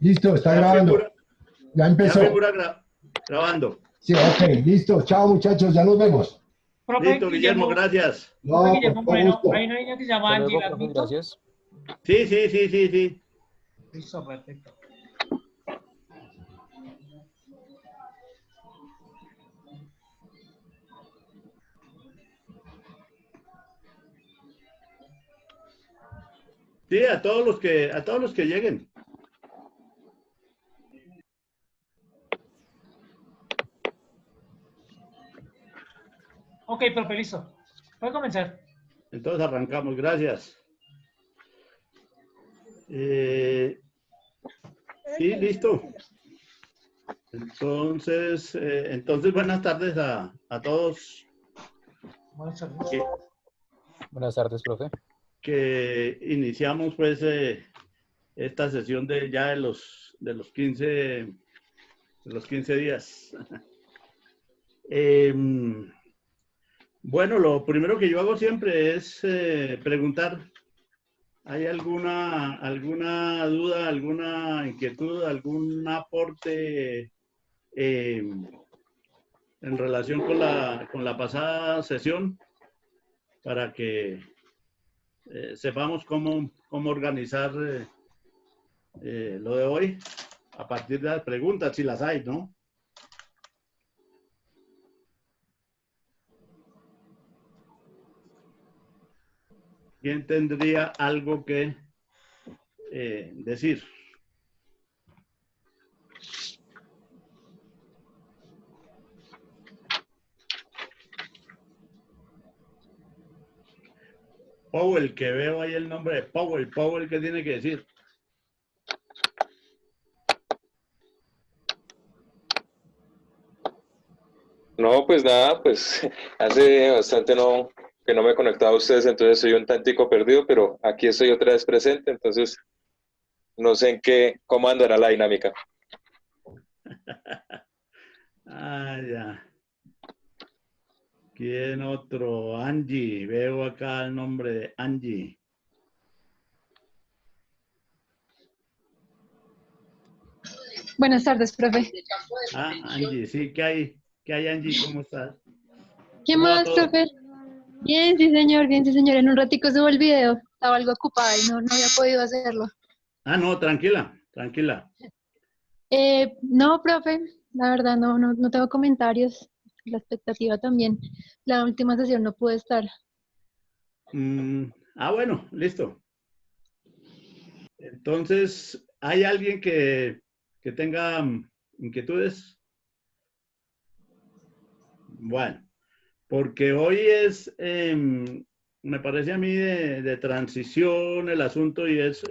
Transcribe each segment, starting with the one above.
Listo, está Ya grabando. figura, Ya ya empezó. figura grabando. Sí, ok, listo. Chao, muchachos, ya nos vemos. Profe Listo, Guillermo, Guillermo, gracias. profe No, con Guillermo todo Moreno, hay gusto. una niña que se llama Hasta Angie, luego, ¿la profe, admito? gracias. Sí, sí, sí, sí, sí. Listo, perfecto. Sí, a todos los que lleguen. Ok, profe, listo. Puede comenzar. Entonces arrancamos, gracias. Sí, listo. Entonces buenas tardes a todos Buenas tardes. que, Buenas tardes, profe. que iniciamos pues esta sesión de los 15 días. Bueno, lo primero que yo hago siempre es preguntar, ¿hay alguna duda, alguna inquietud, algún aporte en relación con la pasada sesión para que sepamos cómo organizar lo de hoy a partir de las preguntas, si las hay, ¿no? ¿Quién tendría algo que decir? Powell, que veo ahí el nombre de Powell, ¿qué tiene que decir? No, pues nada, pues hace bastante que no me conectaba a ustedes, entonces soy un tantico perdido, pero aquí estoy otra vez presente, entonces no sé cómo andará la dinámica. Ah, ya. ¿Quién otro? Angie, veo acá el nombre de Angie. Buenas tardes, profe. Ah, Angie, sí, ¿qué hay, Angie? ¿Cómo estás? ¿Qué ¿Cómo va más, todo? profe? Bien, sí, señor. En un ratico subo el video. Estaba algo ocupada y no había podido hacerlo. Ah, no, tranquila, tranquila. No, profe, la verdad no tengo comentarios. La expectativa también. La última sesión no pude estar. Bueno, listo. Entonces, ¿hay alguien que tenga inquietudes? Bueno, porque hoy me parece a mí de transición el asunto y es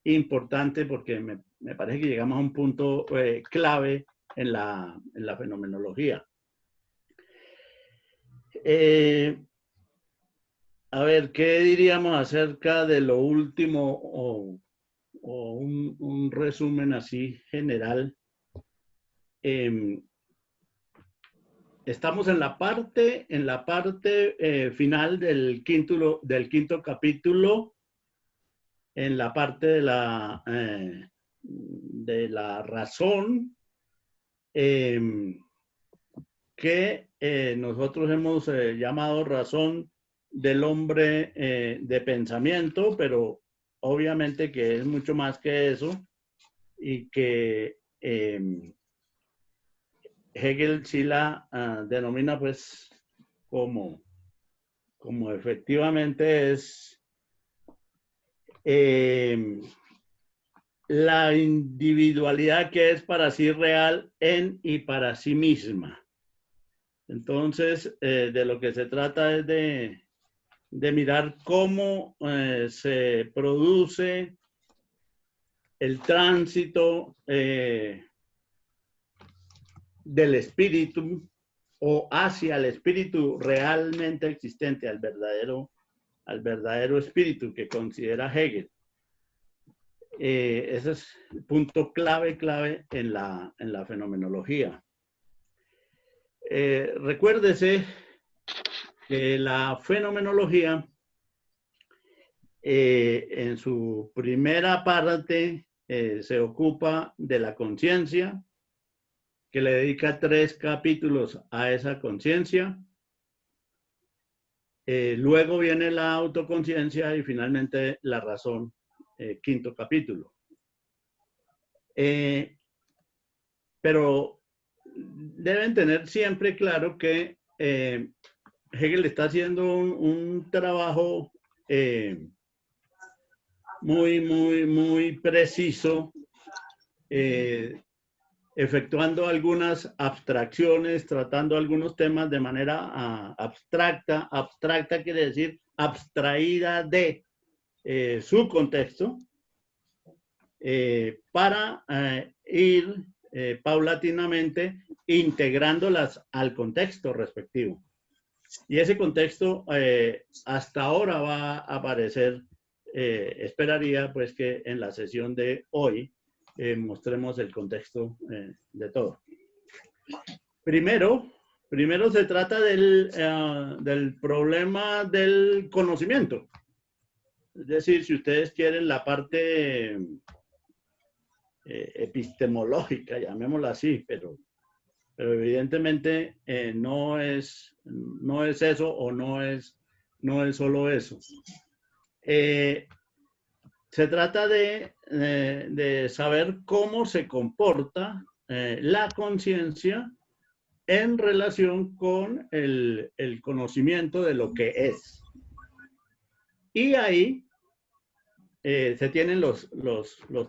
importante porque me parece que llegamos a un punto clave en la fenomenología. A ver, ¿qué diríamos acerca de lo último o un resumen así general? Estamos en la parte final del quinto capítulo, en la parte de la razón, que nosotros hemos llamado razón del hombre de pensamiento, pero obviamente que es mucho más que eso y que Hegel sí la denomina pues como efectivamente es la individualidad que es para sí real en y para sí misma. Entonces, de lo que se trata es de mirar cómo se produce el tránsito del espíritu o hacia el espíritu realmente existente, al verdadero espíritu que considera Hegel. Ese es el punto clave en la fenomenología. Recuérdese que la fenomenología en su primera parte se ocupa de la conciencia, que le dedica 3 capítulos a esa conciencia. Luego viene la autoconciencia y finalmente la razón, 5º capítulo. Pero deben tener siempre claro que Hegel está haciendo un trabajo muy preciso, efectuando algunas abstracciones, tratando algunos temas de manera abstracta. Abstracta quiere decir abstraída de su contexto, para ir paulatinamente integrándolas al contexto respectivo. Y ese contexto hasta ahora va a aparecer, esperaría pues que en la sesión de hoy mostremos el contexto de todo. Primero se trata del problema del conocimiento. Es decir, si ustedes quieren la parte epistemológica, llamémosla así, pero evidentemente no es eso, o no es solo eso. Se trata de saber cómo se comporta la conciencia en relación con el conocimiento de lo que es. Y ahí se tienen los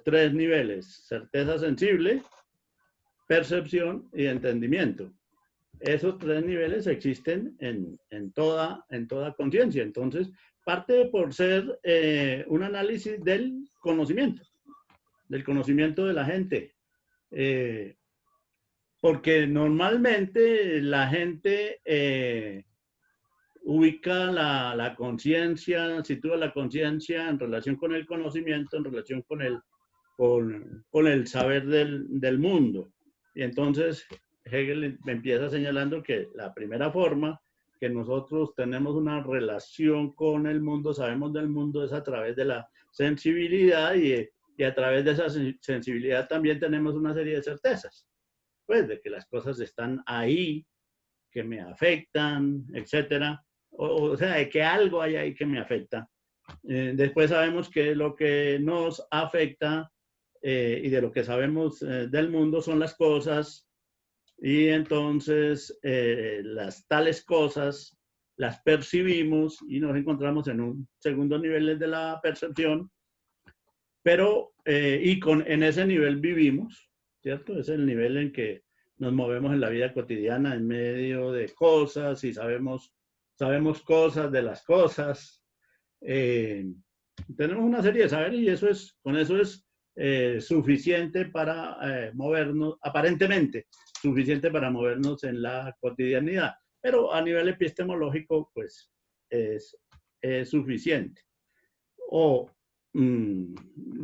3 niveles: certeza sensible, percepción y entendimiento. Esos 3 niveles existen en toda conciencia. Entonces, parte por ser un análisis del conocimiento de la gente. Porque normalmente la gente ubica la conciencia, sitúa la conciencia en relación con el conocimiento, en relación con el saber del mundo. Y entonces Hegel empieza señalando que la primera forma que nosotros tenemos una relación con el mundo, sabemos del mundo, es a través de la sensibilidad, y a través de esa sensibilidad también tenemos una serie de certezas, pues de que las cosas están ahí, que me afectan, etcétera. O sea, de que algo hay ahí que me afecta. Después sabemos que lo que nos afecta y de lo que sabemos del mundo son las cosas, y entonces las tales cosas las percibimos y nos encontramos en un segundo nivel de la percepción, pero en ese nivel vivimos, ¿cierto? Es el nivel en que nos movemos en la vida cotidiana en medio de cosas y sabemos cosas de las cosas. Tenemos una serie de saberes, y con eso es suficiente para movernos, aparentemente suficiente para movernos en la cotidianidad. Pero a nivel epistemológico, pues es suficiente. O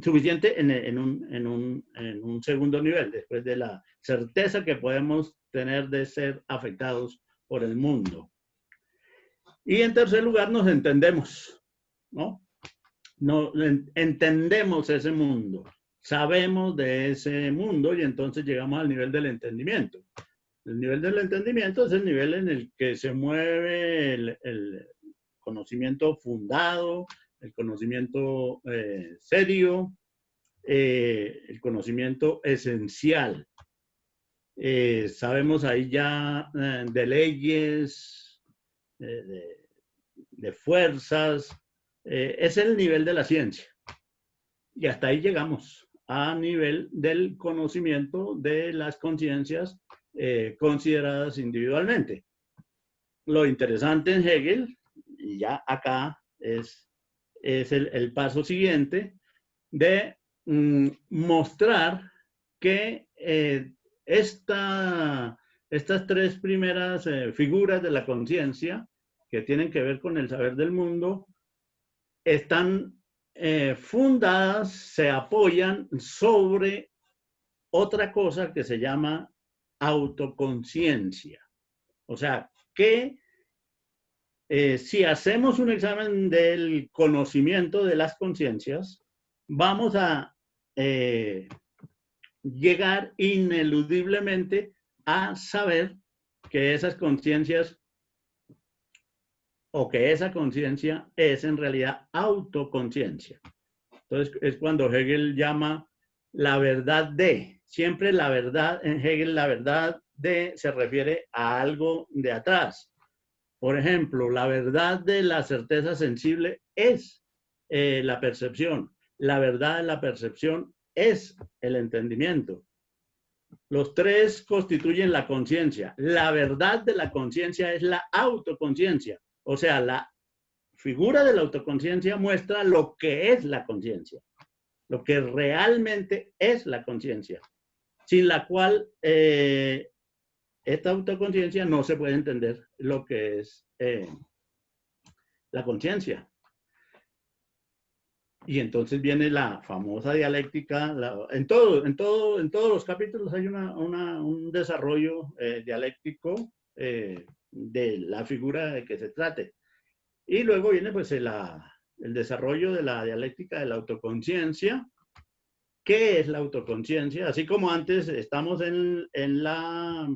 suficiente en un segundo nivel, después de la certeza que podemos tener de ser afectados por el mundo. Y en tercer lugar, nos entendemos, ¿no? Entendemos ese mundo, sabemos de ese mundo, y entonces llegamos al nivel del entendimiento. El nivel del entendimiento es el nivel en el que se mueve el conocimiento fundado, el conocimiento serio, el conocimiento esencial. Sabemos ahí ya de leyes, de fuerzas. Es el nivel de la ciencia. Y hasta ahí llegamos, a nivel del conocimiento de las conciencias consideradas individualmente. Lo interesante en Hegel, y ya acá es el paso siguiente, de mostrar que estas 3 primeras figuras de la conciencia, que tienen que ver con el saber del mundo, están fundadas, se apoyan sobre otra cosa que se llama autoconciencia. O sea, que si hacemos un examen del conocimiento de las conciencias, vamos a llegar ineludiblemente a saber que esas conciencias o que esa conciencia es en realidad autoconciencia. Entonces es cuando Hegel llama la verdad de, siempre la verdad, en Hegel la verdad de se refiere a algo de atrás. Por ejemplo, la verdad de la certeza sensible es la percepción. La verdad de la percepción es el entendimiento. Los tres constituyen la conciencia. La verdad de la conciencia es la autoconciencia. O sea, la figura de la autoconciencia muestra lo que es la conciencia, lo que realmente es la conciencia, sin la cual esta autoconciencia no se puede entender lo que es la conciencia. Y entonces viene la famosa dialéctica. En todos los capítulos hay un desarrollo dialéctico de la figura de que se trate. Y luego viene pues el desarrollo de la dialéctica de la autoconciencia. ¿Qué es la autoconciencia? Así como antes estamos en la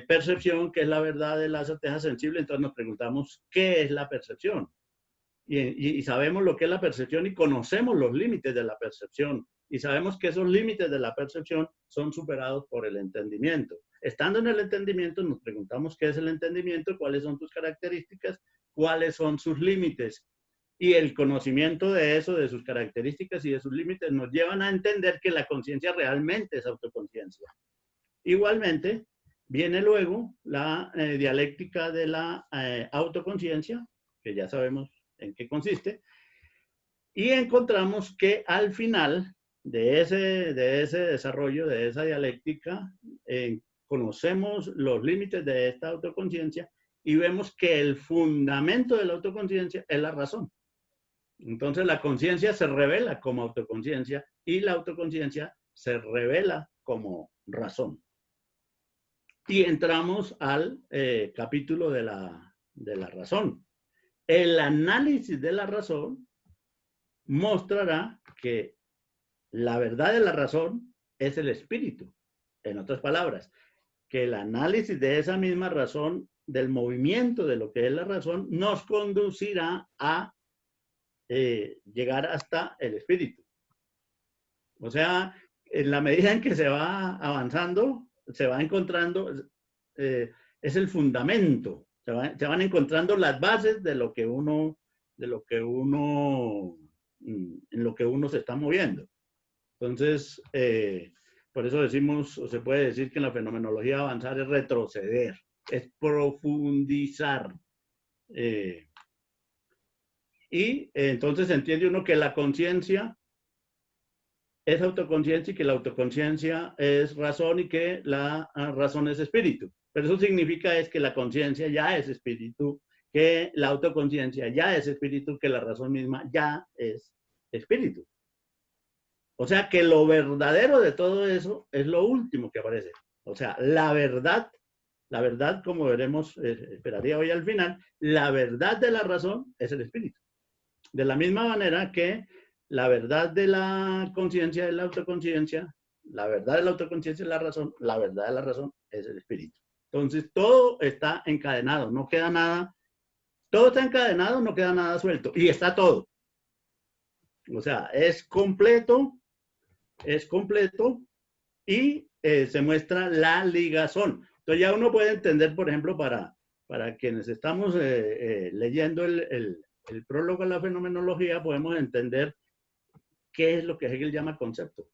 percepción, que es la verdad de la certeza sensible, entonces nos preguntamos, ¿qué es la percepción? Y sabemos lo que es la percepción y conocemos los límites de la percepción. Y sabemos que esos límites de la percepción son superados por el entendimiento. Estando en el entendimiento, nos preguntamos qué es el entendimiento, cuáles son sus características, cuáles son sus límites. Y el conocimiento de eso, de sus características y de sus límites, nos llevan a entender que la conciencia realmente es autoconciencia. Igualmente, viene luego la dialéctica de la autoconciencia, que ya sabemos en qué consiste, y encontramos que al final de ese desarrollo, de esa dialéctica, conocemos los límites de esta autoconciencia y vemos que el fundamento de la autoconciencia es la razón. Entonces la conciencia se revela como autoconciencia y la autoconciencia se revela como razón. Y entramos al capítulo de la razón. El análisis de la razón mostrará que la verdad de la razón es el espíritu. En otras palabras, que el análisis de esa misma razón, del movimiento de lo que es la razón, nos conducirá a llegar hasta el espíritu. O sea, en la medida en que se va avanzando, se va encontrando, es el fundamento. Se van encontrando las bases de lo que uno se está moviendo. Entonces, por eso decimos, o se puede decir que en la fenomenología avanzar es retroceder, es profundizar. Y entonces entiende uno que la conciencia es autoconciencia y que la autoconciencia es razón y que la razón es espíritu. Pero eso significa es que la conciencia ya es espíritu, que la autoconciencia ya es espíritu, que la razón misma ya es espíritu. O sea que lo verdadero de todo eso es lo último que aparece. O sea, la verdad, como veremos, esperaría hoy al final, la verdad de la razón es el espíritu. De la misma manera que la verdad de la conciencia es la autoconciencia, la verdad de la autoconciencia es la razón, la verdad de la razón es el espíritu. Entonces, todo está encadenado, no queda nada, todo está encadenado, no queda nada suelto, y está todo. O sea, es completo, y se muestra la ligazón. Entonces ya uno puede entender, por ejemplo, para quienes estamos leyendo el prólogo a la fenomenología, podemos entender qué es lo que Hegel llama concepto.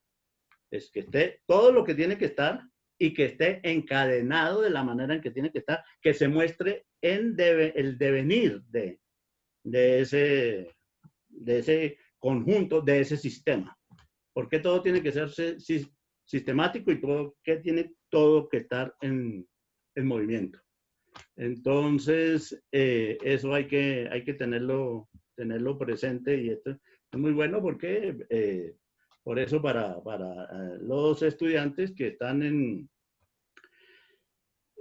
Es que esté todo lo que tiene que estar y que esté encadenado de la manera en que tiene que estar, que se muestre en el devenir de ese conjunto, de ese sistema. ¿Por qué todo tiene que ser sistemático y todo tiene que estar en movimiento? Entonces, eso hay que tenerlo presente, y esto es muy bueno porque por eso para los estudiantes que están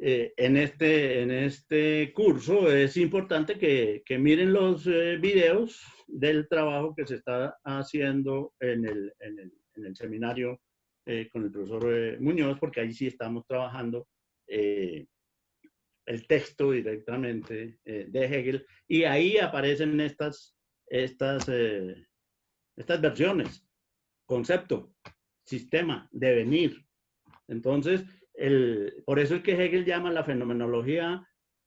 en este curso es importante que miren los videos del trabajo que se está haciendo en el seminario con el profesor Muñoz, porque ahí sí estamos trabajando el texto directamente de Hegel, y ahí aparecen estas versiones: concepto, sistema, devenir. Entonces, por eso es que Hegel llama la fenomenología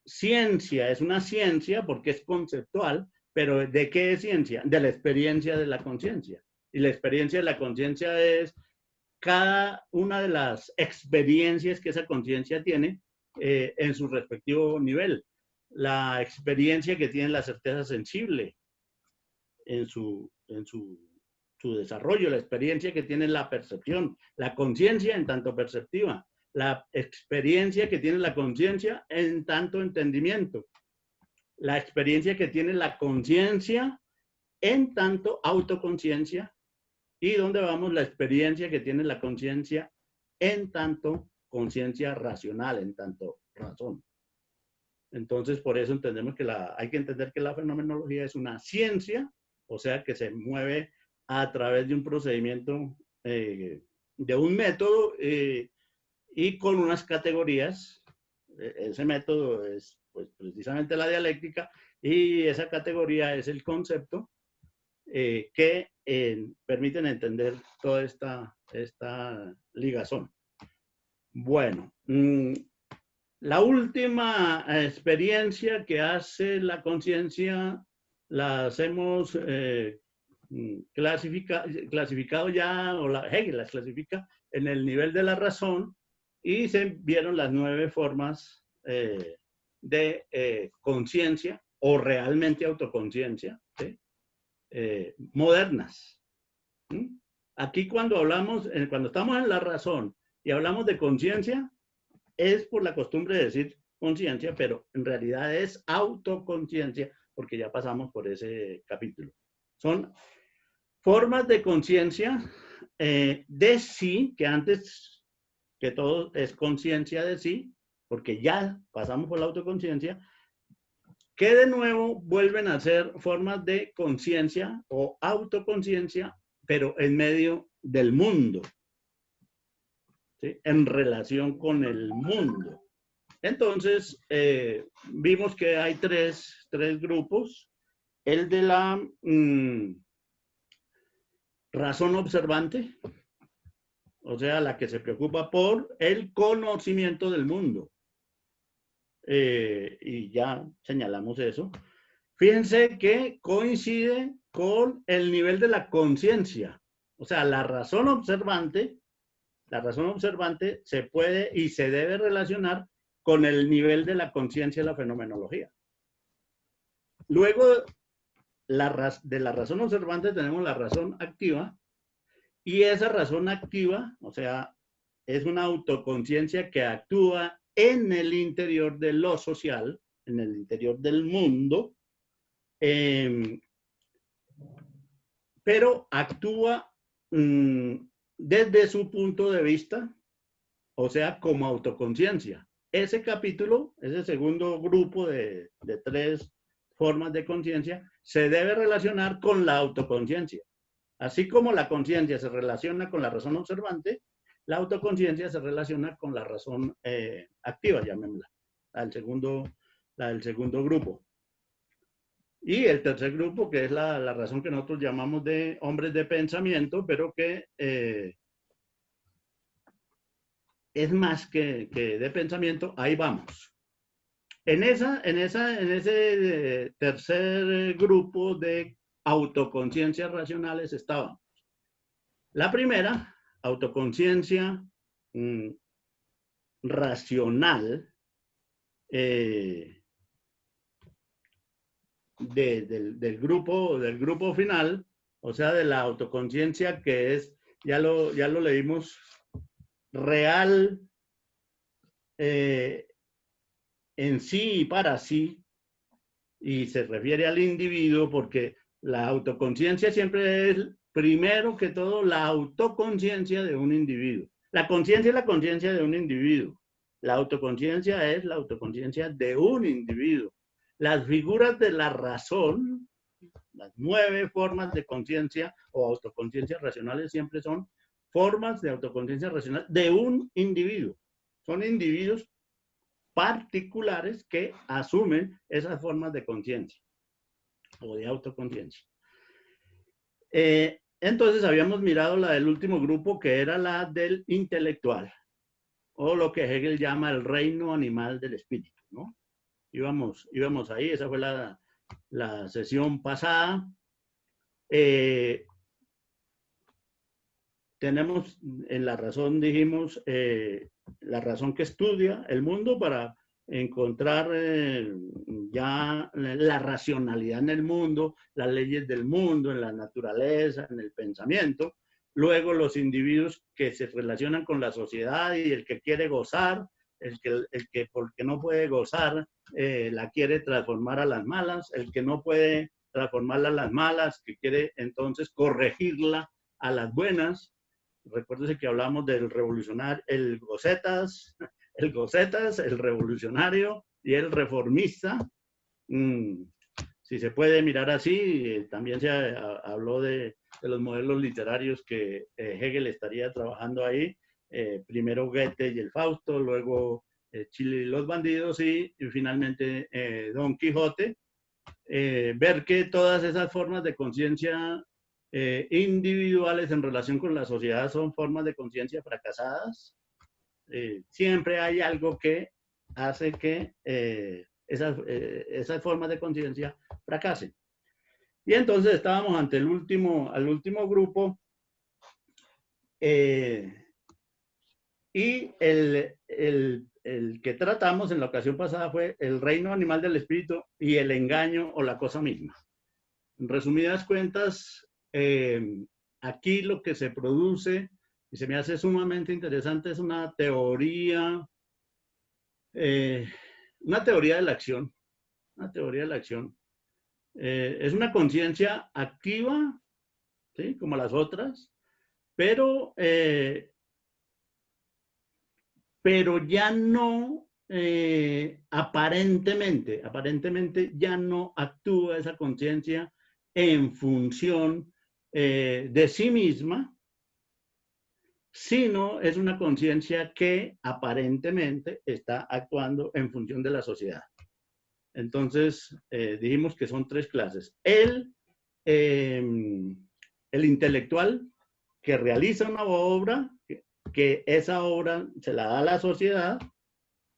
ciencia. Es una ciencia porque es conceptual, pero ¿de qué es ciencia? De la experiencia de la conciencia. Y la experiencia de la conciencia es cada una de las experiencias que esa conciencia tiene en su respectivo nivel. La experiencia que tiene la certeza sensible en su desarrollo, la experiencia que tiene la percepción, la conciencia en tanto perceptiva, la experiencia que tiene la conciencia en tanto entendimiento, la experiencia que tiene la conciencia en tanto autoconciencia, y donde vamos, la experiencia que tiene la conciencia en tanto conciencia racional, en tanto razón. Entonces, por eso entendemos que hay que entender que la fenomenología es una ciencia, o sea, que se mueve a través de un procedimiento, de un método y con unas categorías. Ese método es pues, precisamente la dialéctica, y esa categoría es el concepto que permiten entender toda esta ligazón. Bueno, la última experiencia que hace la conciencia la hemos clasificado ya, o Hegel las clasifica en el nivel de la razón, y se vieron las 9 formas de conciencia o realmente autoconciencia, ¿sí? Modernas. Aquí cuando estamos en la razón y hablamos de conciencia, es por la costumbre de decir conciencia, pero en realidad es autoconciencia, porque ya pasamos por ese capítulo. Son formas de conciencia de sí, que antes que todo es conciencia de sí, porque ya pasamos por la autoconciencia, que de nuevo vuelven a ser formas de conciencia o autoconciencia, pero en medio del mundo, ¿sí? En relación con el mundo. Entonces, vimos que hay tres grupos. El de la razón observante, o sea, la que se preocupa por el conocimiento del mundo. Y ya señalamos eso. Fíjense que coincide con el nivel de la conciencia. O sea, la razón observante se puede y se debe relacionar con el nivel de la conciencia de la fenomenología. Luego de la razón observante tenemos la razón activa, y esa razón activa, o sea, es una autoconciencia que actúa en el interior de lo social, en el interior del mundo, pero actúa desde su punto de vista, o sea, como autoconciencia. Ese capítulo, ese segundo grupo de 3 formas de conciencia, se debe relacionar con la autoconciencia. Así como la conciencia se relaciona con la razón observante, la autoconciencia se relaciona con la razón activa, llamémosla, la del segundo grupo. Y el tercer grupo, que es la razón que nosotros llamamos de hombres de pensamiento, pero que es más que de pensamiento. Ahí vamos. En ese tercer grupo de autoconciencias racionales estábamos. La primera, autoconciencia racional, del grupo final, o sea, de la autoconciencia que es, ya lo leímos, real en sí y para sí, y se refiere al individuo, porque la autoconciencia siempre es, primero que todo, la autoconciencia de un individuo. La conciencia es la conciencia de un individuo, La autoconciencia es la autoconciencia de un individuo. Las figuras de la razón, las 9 formas de conciencia o autoconciencia racionales siempre son formas de autoconciencia racional de un individuo. Son individuos particulares que asumen esas formas de conciencia o de autoconciencia. Entonces habíamos mirado la del último grupo, que era la del intelectual, o lo que Hegel llama el reino animal del espíritu, ¿no? Íbamos ahí, esa fue la sesión pasada. Tenemos en la razón, dijimos, la razón que estudia el mundo para encontrar ya la racionalidad en el mundo, las leyes del mundo, en la naturaleza, en el pensamiento. Luego los individuos que se relacionan con la sociedad y el que quiere gozar, el que porque no puede gozar la quiere transformar a las malas, el que no puede transformarla a las malas, que quiere entonces corregirla a las buenas. Recuérdese que hablamos del revolucionario, el gocetas, el revolucionario y el reformista. Si se puede mirar así, también se habló de los modelos literarios que Hegel estaría trabajando ahí. Primero Goethe y el Fausto, luego Chile y los bandidos y finalmente Don Quijote. Ver que todas esas formas de conciencia individuales en relación con la sociedad son formas de conciencia fracasadas. Siempre hay algo que hace que esas formas de conciencia fracasen. Y entonces estábamos ante el último grupo y el que tratamos en la ocasión pasada fue el reino animal del espíritu y el engaño o la cosa misma. En resumidas cuentas, aquí lo que se produce, y se me hace sumamente interesante, es una teoría de la acción. Una teoría de la acción. Es una conciencia activa, ¿sí? Como las otras, pero ya no, aparentemente ya no actúa esa conciencia en función de sí misma, sino es una conciencia que aparentemente está actuando en función de la sociedad. Entonces, dijimos que son 3 clases. El intelectual que realiza una obra, que esa obra se la da a la sociedad,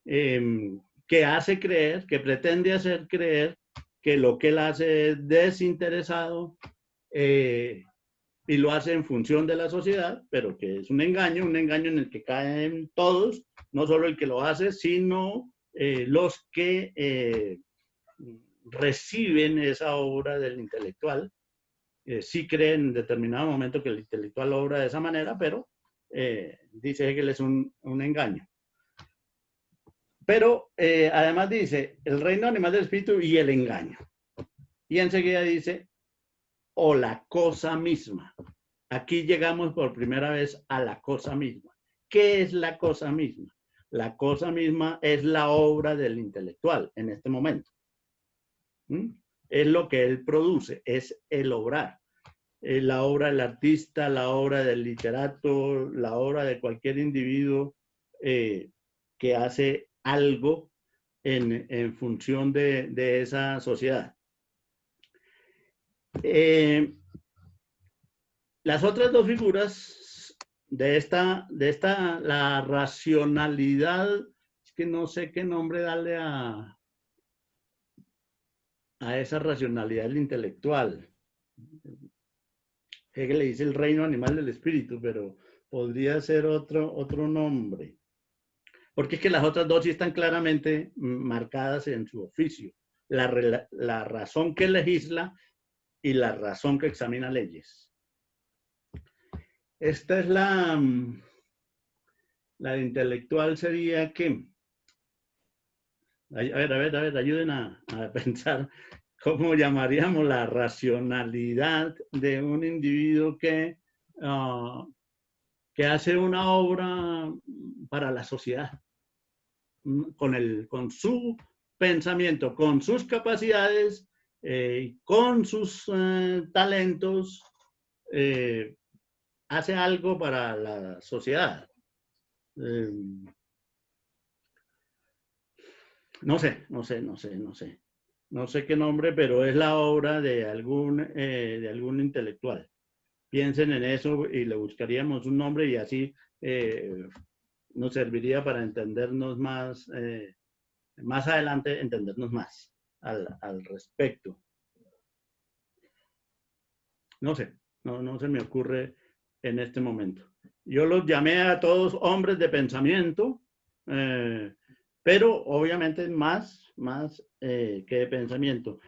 que hace creer, que pretende hacer creer que lo que él hace es desinteresado y lo hace en función de la sociedad, pero que es un engaño en el que caen todos, no solo el que lo hace, sino los que reciben esa obra del intelectual. Sí creen en determinado momento que el intelectual obra de esa manera, pero dice Hegel es un engaño. Pero además dice el reino animal del espíritu y el engaño. Y enseguida dice, o la cosa misma. Aquí llegamos por primera vez a la cosa misma. ¿Qué es la cosa misma? La cosa misma es la obra del intelectual en este momento. Es lo que él produce, es el obrar. La obra del artista, la obra del literato, la obra de cualquier individuo que hace algo en función de esa sociedad. Las otras 2 figuras de esta, la racionalidad, es que no sé qué nombre darle a esa racionalidad intelectual. Hegel le dice el reino animal del espíritu, pero podría ser otro nombre. Porque es que las otras 2 sí están claramente marcadas en su oficio. La razón que legisla y la razón que examina leyes. Esta es la intelectual sería que, a ver, ayuden a pensar cómo llamaríamos la racionalidad de un individuo que hace una obra para la sociedad. con su pensamiento, con sus capacidades, con sus talentos, hace algo para la sociedad. No sé qué nombre, pero es la obra de algún intelectual. Piensen en eso y le buscaríamos un nombre y así nos serviría para entendernos más, más adelante, entendernos más al respecto. No sé, no se me ocurre en este momento. Yo los llamé a todos hombres de pensamiento, pero obviamente más que de pensamiento.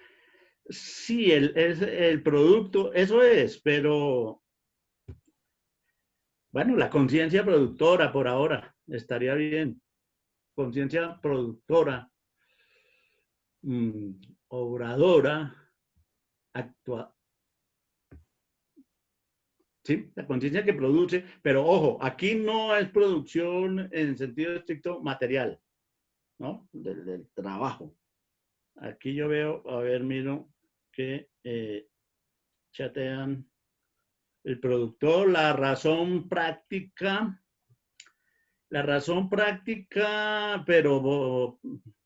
Sí, el producto, eso es, pero bueno, la conciencia productora por ahora estaría bien. Conciencia productora, obradora, actua. Sí, la conciencia que produce, pero ojo, aquí no es producción en sentido estricto material, ¿no? Del trabajo. Aquí yo veo, a ver, miro que chatean el productor, la razón práctica, pero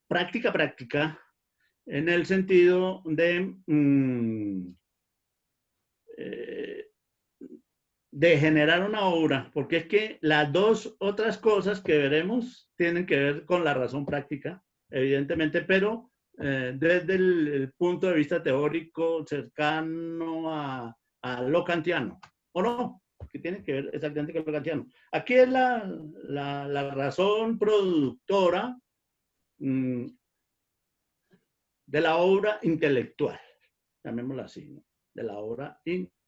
práctica, en el sentido de generar una obra, porque es que las dos otras cosas que veremos tienen que ver con la razón práctica, evidentemente, pero desde el punto de vista teórico cercano a lo kantiano, ¿o no? Que tiene que ver exactamente con lo kantiano. Aquí es la razón productora de la obra intelectual, llamémosla así, ¿no? De la obra intelectual.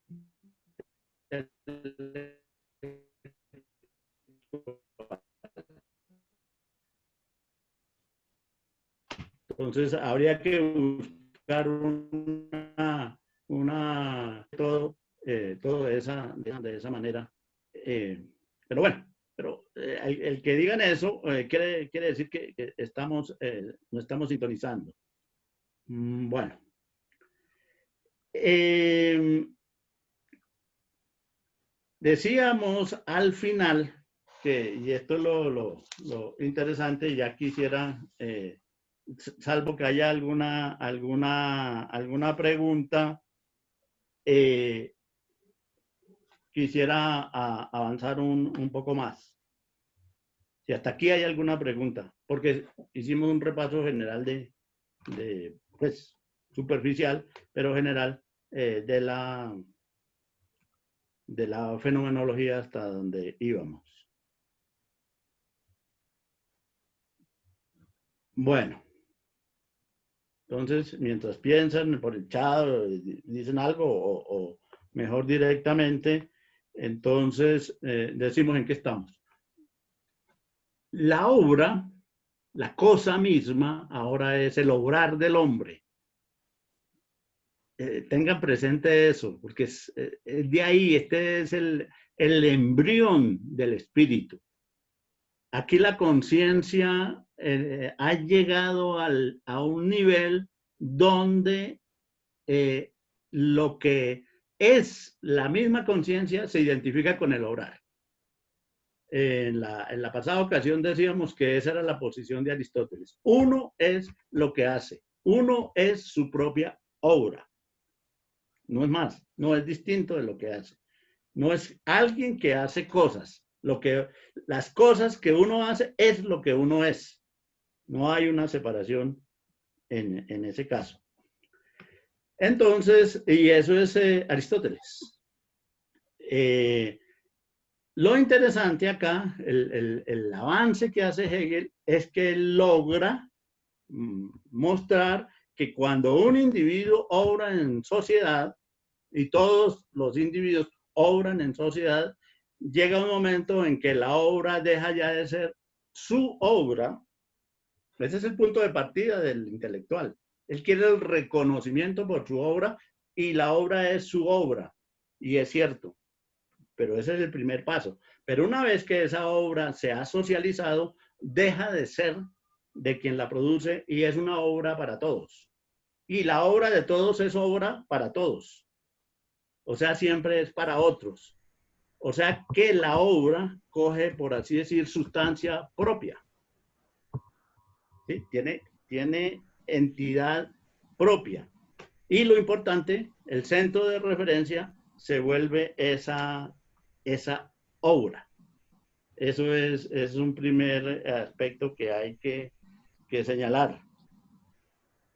Entonces habría que buscar todo de esa manera. Pero bueno, el que digan eso quiere decir que no estamos sintonizando. Bueno. Decíamos al final y esto es lo interesante, ya quisiera, salvo que haya alguna pregunta, quisiera avanzar un poco más. Si hasta aquí hay alguna pregunta, porque hicimos un repaso general pues, superficial, pero general, de la fenomenología hasta donde íbamos. Bueno, entonces, mientras piensan por el chat, dicen algo o mejor directamente, entonces decimos en qué estamos. La obra, la cosa misma, ahora es el obrar del hombre. Tengan presente eso, porque es de ahí, este es el embrión del espíritu. Aquí la conciencia ha llegado a un nivel donde lo que es la misma conciencia se identifica con el obrar. En la pasada ocasión decíamos que esa era la posición de Aristóteles. Uno es lo que hace, uno es su propia obra. No es más, no es distinto de lo que hace. No es alguien que hace cosas. Las cosas que uno hace es lo que uno es. No hay una separación en ese caso. Entonces, y eso es Aristóteles. Lo interesante acá, el avance que hace Hegel es que él logra mostrar que cuando un individuo obra en sociedad, y todos los individuos obran en sociedad, llega un momento en que la obra deja ya de ser su obra. Ese es el punto de partida del intelectual. Él quiere el reconocimiento por su obra y la obra es su obra. Y es cierto, pero ese es el primer paso. Pero una vez que esa obra se ha socializado, deja de ser de quien la produce y es una obra para todos. Y la obra de todos es obra para todos. O sea, siempre es para otros. O sea que la obra coge, por así decir, sustancia propia. ¿Sí? Tiene entidad propia. Y lo importante, el centro de referencia se vuelve esa obra. Eso es un primer aspecto que hay que señalar.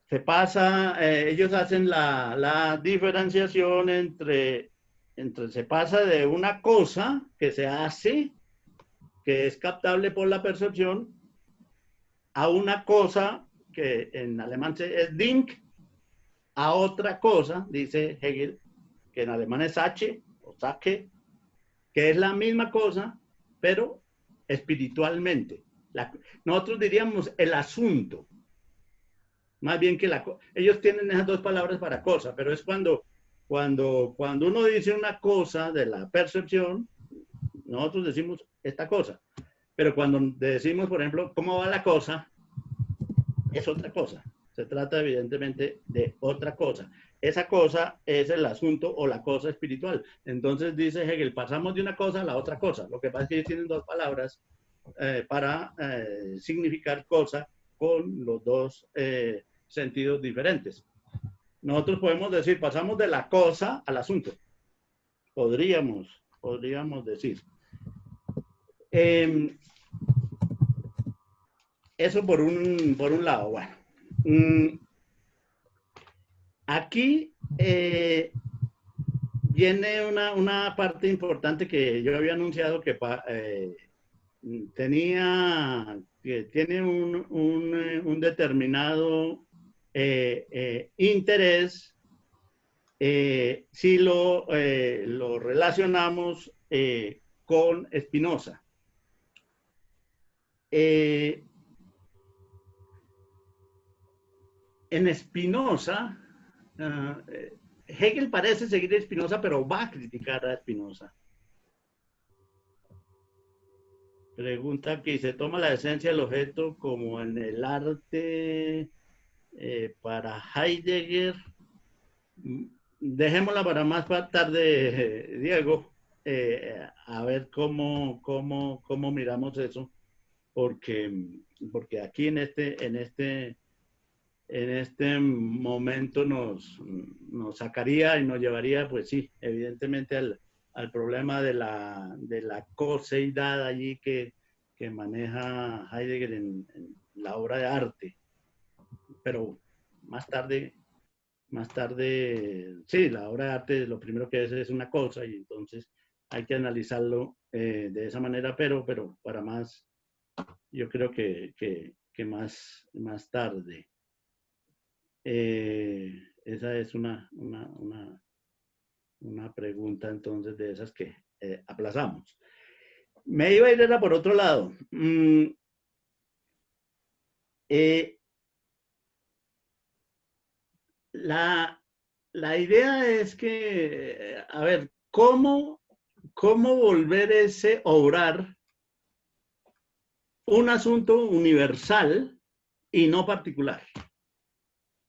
Se pasa, ellos hacen la diferenciación entre se pasa de una cosa que se hace, que es captable por la percepción, a una cosa que en alemán es Ding, a otra cosa, dice Hegel, que en alemán es Sache o Sache, que es la misma cosa, pero espiritualmente. Nosotros diríamos el asunto. Más bien que ellos tienen esas dos palabras para cosa, pero es cuando uno dice una cosa de la percepción, nosotros decimos esta cosa. Pero cuando decimos, por ejemplo, ¿cómo va la cosa? Es otra cosa. Se trata evidentemente de otra cosa. Esa cosa es el asunto o la cosa espiritual. Entonces dice Hegel, pasamos de una cosa a la otra cosa. Lo que pasa es que ellos tienen dos palabras para significar cosa con los dos sentidos diferentes. Nosotros podemos decir, pasamos de la cosa al asunto. Podríamos decir. Eso por un lado. Bueno, aquí viene una parte importante que yo había anunciado que tiene un determinado interés si lo relacionamos con Spinoza. En Spinoza, Hegel parece seguir a Spinoza, pero va a criticar a Spinoza. Pregunta aquí, ¿se toma la esencia del objeto como en el arte para Heidegger? Dejémosla para más tarde, Diego, a ver cómo miramos eso, porque aquí en este momento nos sacaría y nos llevaría, pues sí, evidentemente al problema de la coseidad allí que maneja Heidegger en la obra de arte. Pero más tarde, sí, la obra de arte lo primero que es una cosa y entonces hay que analizarlo de esa manera, pero para más, yo creo que más tarde. Esa es una pregunta entonces de esas que aplazamos. Me iba a ir era por otro lado. La idea es que, a ver, ¿cómo volver ese obrar un asunto universal y no particular?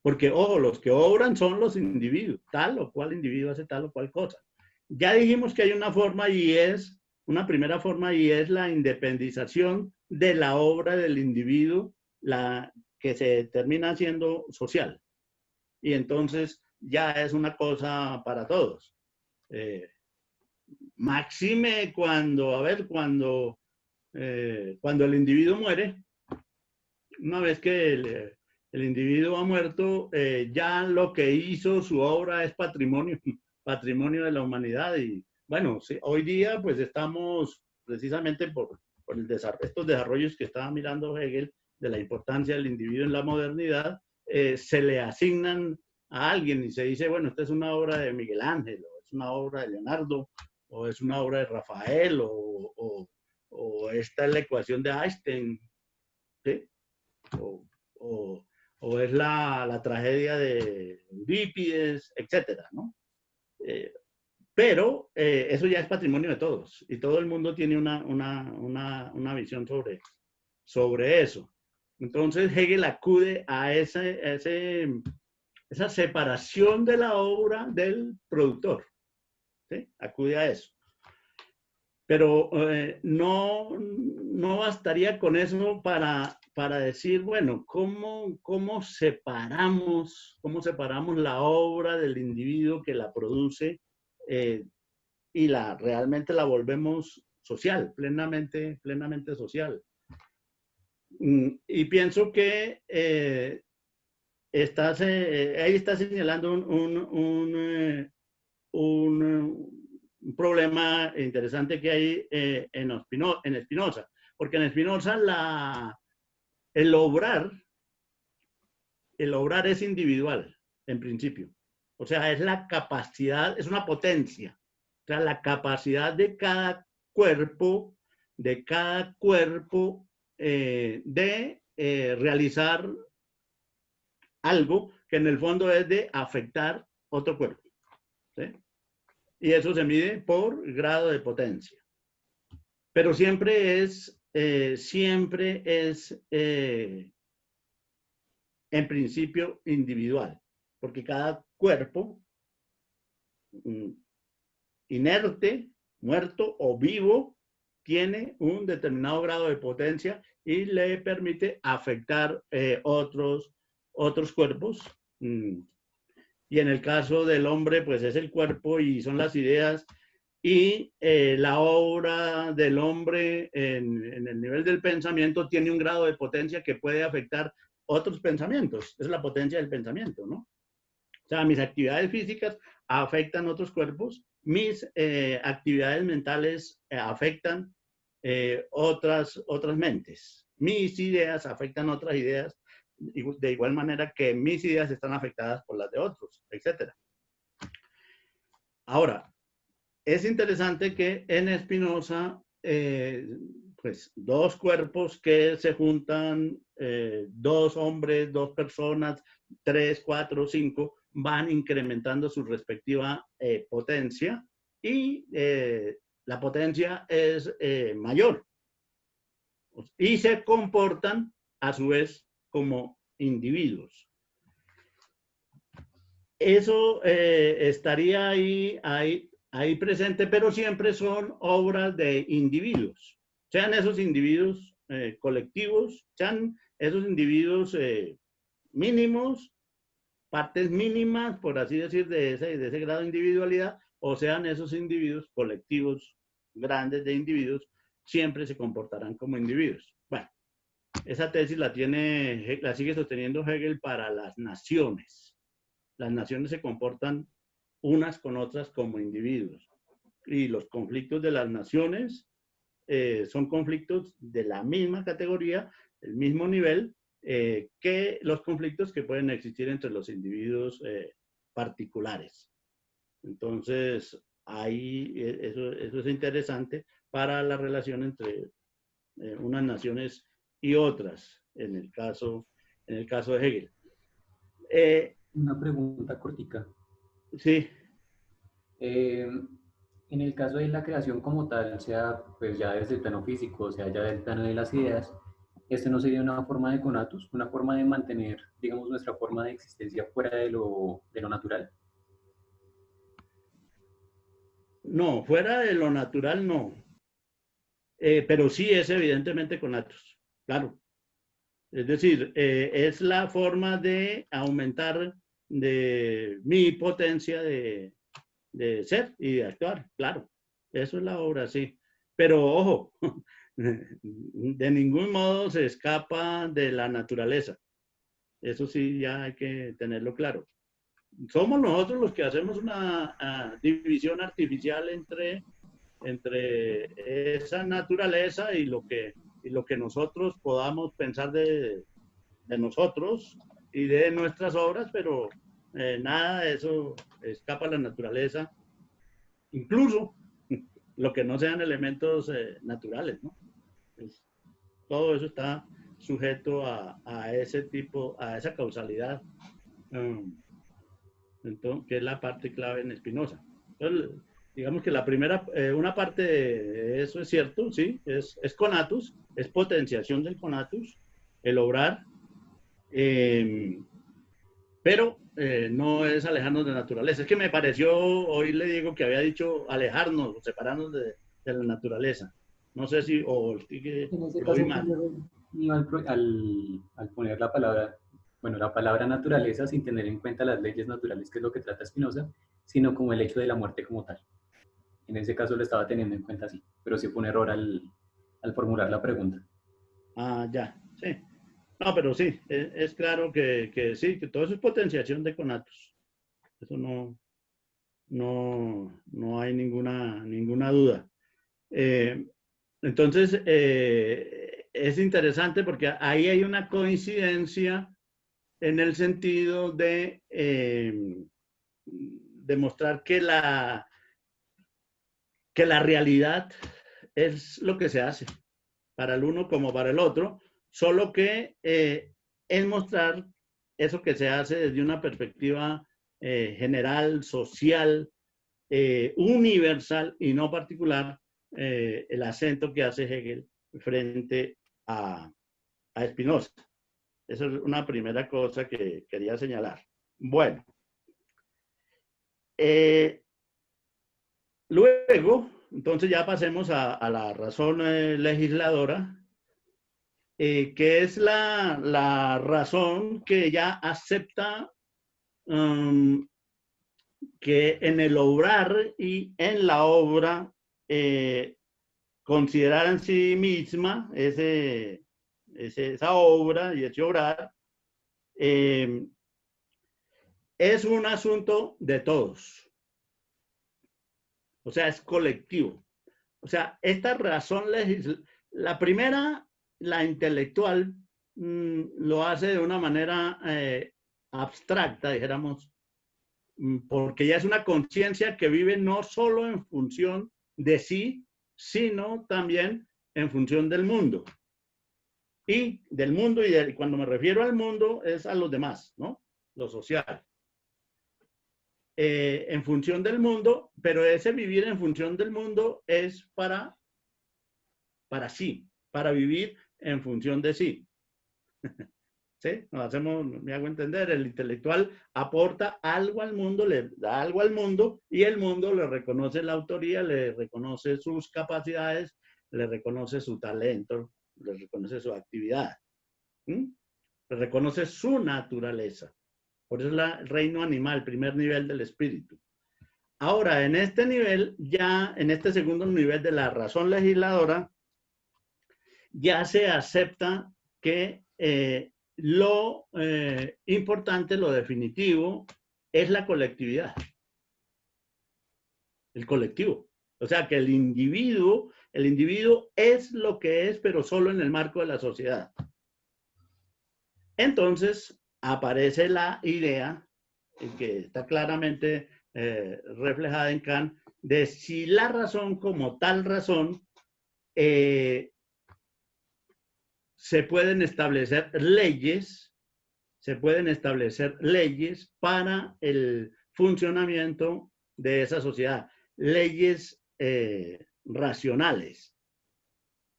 Porque, ojo, los que obran son los individuos. Tal o cual individuo hace tal o cual cosa. Ya dijimos que hay una forma una primera forma y es la independización de la obra del individuo, la que se termina siendo social. Y entonces ya es una cosa para todos. Máxime cuando el individuo muere, una vez que el individuo ha muerto, ya lo que hizo su obra es patrimonio de la humanidad. Y bueno, sí, hoy día pues estamos precisamente por estos desarrollos que estaba mirando Hegel, de la importancia del individuo en la modernidad, se le asignan a alguien y se dice, bueno, esta es una obra de Miguel Ángel, o es una obra de Leonardo, o es una obra de Rafael, o esta es la ecuación de Einstein, ¿sí? O es la tragedia de Eurípides, etcétera, ¿no? Pero eso ya es patrimonio de todos y todo el mundo tiene una visión sobre eso. Entonces Hegel acude a esa separación de la obra del productor, ¿sí? Acude a eso. Pero no bastaría con eso para decir, bueno, ¿cómo separamos la obra del individuo que la produce y realmente la volvemos social, plenamente social? Y pienso que ahí está señalando un problema interesante que hay en Spinoza, porque en Spinoza el obrar es individual, en principio. O sea, es la capacidad, es una potencia. O sea, la capacidad de cada cuerpo de realizar algo que en el fondo es de afectar otro cuerpo, ¿sí? Y eso se mide por grado de potencia. Pero siempre es en principio individual, porque cada cuerpo, inerte, muerto o vivo, tiene un determinado grado de potencia y le permite afectar otros cuerpos. Y en el caso del hombre, pues es el cuerpo y son las ideas. Y la obra del hombre en el nivel del pensamiento tiene un grado de potencia que puede afectar otros pensamientos. Es la potencia del pensamiento, ¿no? O sea, mis actividades físicas afectan otros cuerpos, mis actividades mentales afectan otras mentes. Mis ideas afectan otras ideas de igual manera que mis ideas están afectadas por las de otros, etc. Ahora, es interesante que en Spinoza, pues dos cuerpos que se juntan, dos hombres, dos personas, 3, 4, 5, van incrementando su respectiva potencia y la potencia es mayor. Y se comportan a su vez como individuos. Eso estaría ahí presente, pero siempre son obras de individuos. Sean esos individuos colectivos, sean esos individuos mínimos, partes mínimas, por así decir, de ese grado de individualidad, o sean esos individuos colectivos grandes de individuos, siempre se comportarán como individuos. Bueno, esa tesis la sigue sosteniendo Hegel para las naciones. Las naciones se comportan unas con otras como individuos. Y los conflictos de las naciones son conflictos de la misma categoría, del mismo nivel, que los conflictos que pueden existir entre los individuos particulares. Entonces, ahí eso es interesante para la relación entre unas naciones y otras, en el caso de Hegel. Una pregunta cortica. Sí. En el caso de la creación como tal, sea pues ya desde el plano físico, o sea ya del plano de las ideas, ¿este no sería una forma de conatus, una forma de mantener, digamos, nuestra forma de existencia fuera de lo natural? No, fuera de lo natural no. Pero sí es evidentemente conatus, claro. Es decir, es la forma de aumentar de mi potencia de ser y de actuar, claro. Eso es la obra, sí. Pero ojo, de ningún modo se escapa de la naturaleza. Eso sí, ya hay que tenerlo claro. Somos nosotros los que hacemos una división artificial entre esa naturaleza y lo que nosotros podamos pensar de nosotros y de nuestras obras, pero nada de eso escapa a la naturaleza, incluso lo que no sean elementos naturales, ¿no? Pues, todo eso está sujeto a esa causalidad, entonces, que es la parte clave en Spinoza. Entonces, digamos que una parte de eso es cierto, sí, es conatus, es potenciación del conatus, el obrar, pero no es alejarnos de la naturaleza. Es que me pareció, hoy le digo que había dicho alejarnos o separarnos de la naturaleza. No sé si, o que En ese lo oí caso, mal. al poner la palabra, bueno, la palabra naturaleza sin tener en cuenta las leyes naturales, que es lo que trata Spinoza, sino como el hecho de la muerte como tal. En ese caso lo estaba teniendo en cuenta así, pero sí fue un error al formular la pregunta. Ah, ya, sí. No, pero sí, es claro que sí, que todo eso es potenciación de conatos. Eso no hay ninguna duda. Entonces, es interesante porque ahí hay una coincidencia en el sentido de demostrar que la realidad es lo que se hace para el uno como para el otro, solo que es mostrar eso que se hace desde una perspectiva general, social, universal y no particular, el acento que hace Hegel frente a Spinoza. Esa es una primera cosa que quería señalar. Bueno, luego, entonces ya pasemos a la razón legisladora, que es la razón que ya acepta que en el obrar y en la obra considerar en sí misma esa obra y ese obrar es un asunto de todos. O sea, es colectivo. O sea, esta razón la primera, la intelectual, lo hace de una manera abstracta, dijéramos, porque ya es una conciencia que vive no solo en función de sí, sino también en función del mundo. Y del mundo, y cuando me refiero al mundo, es a los demás, ¿no? Lo social. En función del mundo, pero ese vivir en función del mundo es para sí, para vivir en función de sí. ¿Sí? Me hago entender, el intelectual aporta algo al mundo, le da algo al mundo y el mundo le reconoce la autoría, le reconoce sus capacidades, le reconoce su talento, le reconoce su actividad, le reconoce su naturaleza. Por eso es el reino animal, primer nivel del espíritu. Ahora, en este nivel, ya en este segundo nivel de la razón legisladora, ya se acepta que lo importante, lo definitivo, es la colectividad. El colectivo. O sea, que el individuo es lo que es, pero solo en el marco de la sociedad. Entonces, aparece la idea, que está claramente reflejada en Kant, de si la razón como tal razón se pueden establecer leyes para el funcionamiento de esa sociedad, leyes racionales.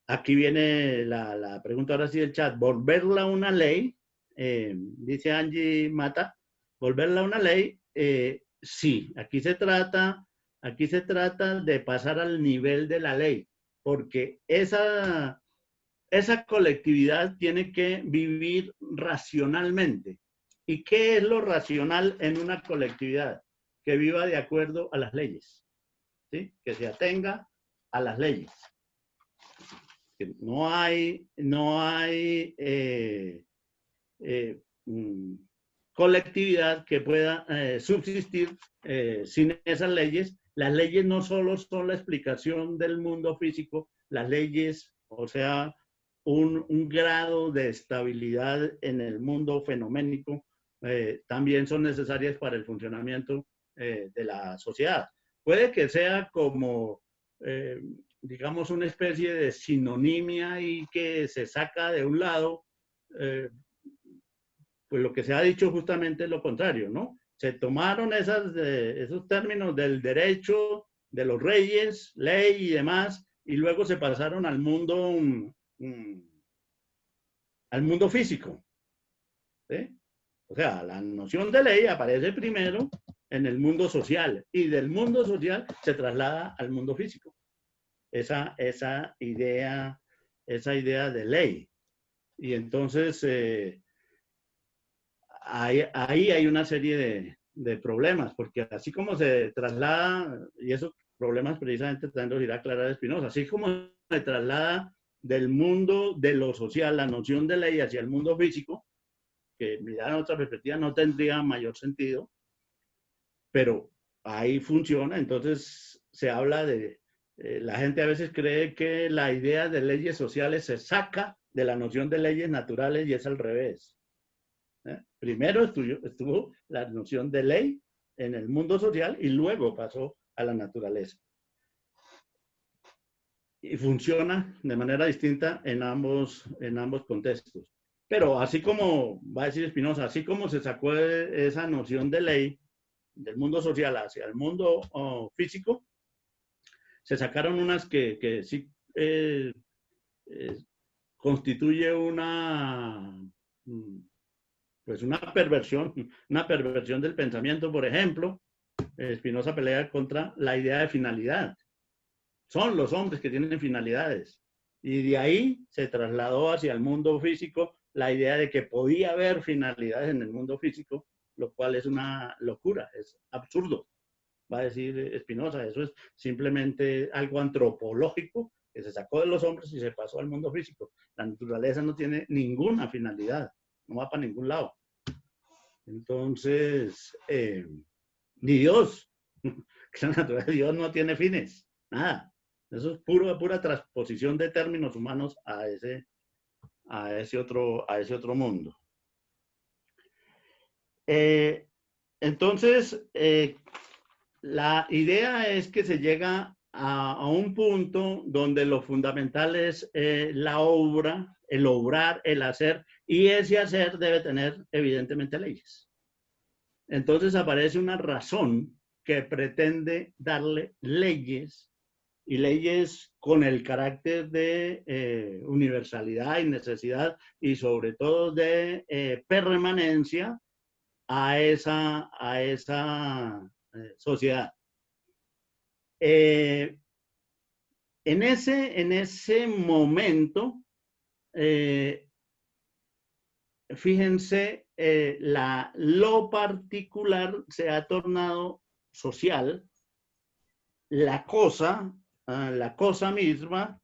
Aquí viene la pregunta ahora sí del chat, volverla una ley, dice Angie Mata, volverla una ley, sí, aquí se trata de pasar al nivel de la ley, porque esa colectividad tiene que vivir racionalmente. ¿Y qué es lo racional en una colectividad? Que viva de acuerdo a las leyes, ¿sí? Que se atenga a las leyes. Que no hay colectividad que pueda subsistir sin esas leyes. Las leyes no solo son la explicación del mundo físico, las leyes, o sea, un grado de estabilidad en el mundo fenoménico, también son necesarias para el funcionamiento de la sociedad. Puede que sea como, digamos, una especie de sinonimia y que se saca de un lado, pues lo que se ha dicho justamente es lo contrario, ¿no? Se tomaron esos términos del derecho, de los reyes, ley y demás, y luego se pasaron al mundo al mundo físico. ¿Sí? O sea, la noción de ley aparece primero en el mundo social y del mundo social se traslada al mundo físico. Esa idea de ley. Y entonces ahí hay una serie de problemas, porque así como se traslada, y esos problemas precisamente también los irá a aclarar Spinoza, así como se traslada del mundo de lo social, la noción de ley hacia el mundo físico, que mirar en otra perspectiva no tendría mayor sentido, pero ahí funciona. Entonces se habla de, la gente a veces cree que la idea de leyes sociales se saca de la noción de leyes naturales y es al revés. Primero estuvo la noción de ley en el mundo social y luego pasó a la naturaleza. Y funciona de manera distinta en ambos contextos. Pero así como, va a decir Spinoza, así como se sacó esa noción de ley del mundo social hacia el mundo físico, se sacaron unas que sí constituye pues una perversión del pensamiento. Por ejemplo, Spinoza pelea contra la idea de finalidad. Son los hombres que tienen finalidades. Y de ahí se trasladó hacia el mundo físico la idea de que podía haber finalidades en el mundo físico, lo cual es una locura, es absurdo. Va a decir Spinoza, eso es simplemente algo antropológico que se sacó de los hombres y se pasó al mundo físico. La naturaleza no tiene ninguna finalidad, no va para ningún lado. Entonces, ni Dios, la naturaleza de Dios no tiene fines, nada. Eso es pura transposición de términos humanos a ese otro mundo. Entonces, la idea es que se llega a un punto donde lo fundamental es la obra, el obrar, el hacer, y ese hacer debe tener evidentemente leyes. Entonces aparece una razón que pretende darle leyes, y leyes con el carácter de universalidad y necesidad, y sobre todo de permanencia a esa sociedad. En ese momento, fíjense, lo particular se ha tornado social, la cosa misma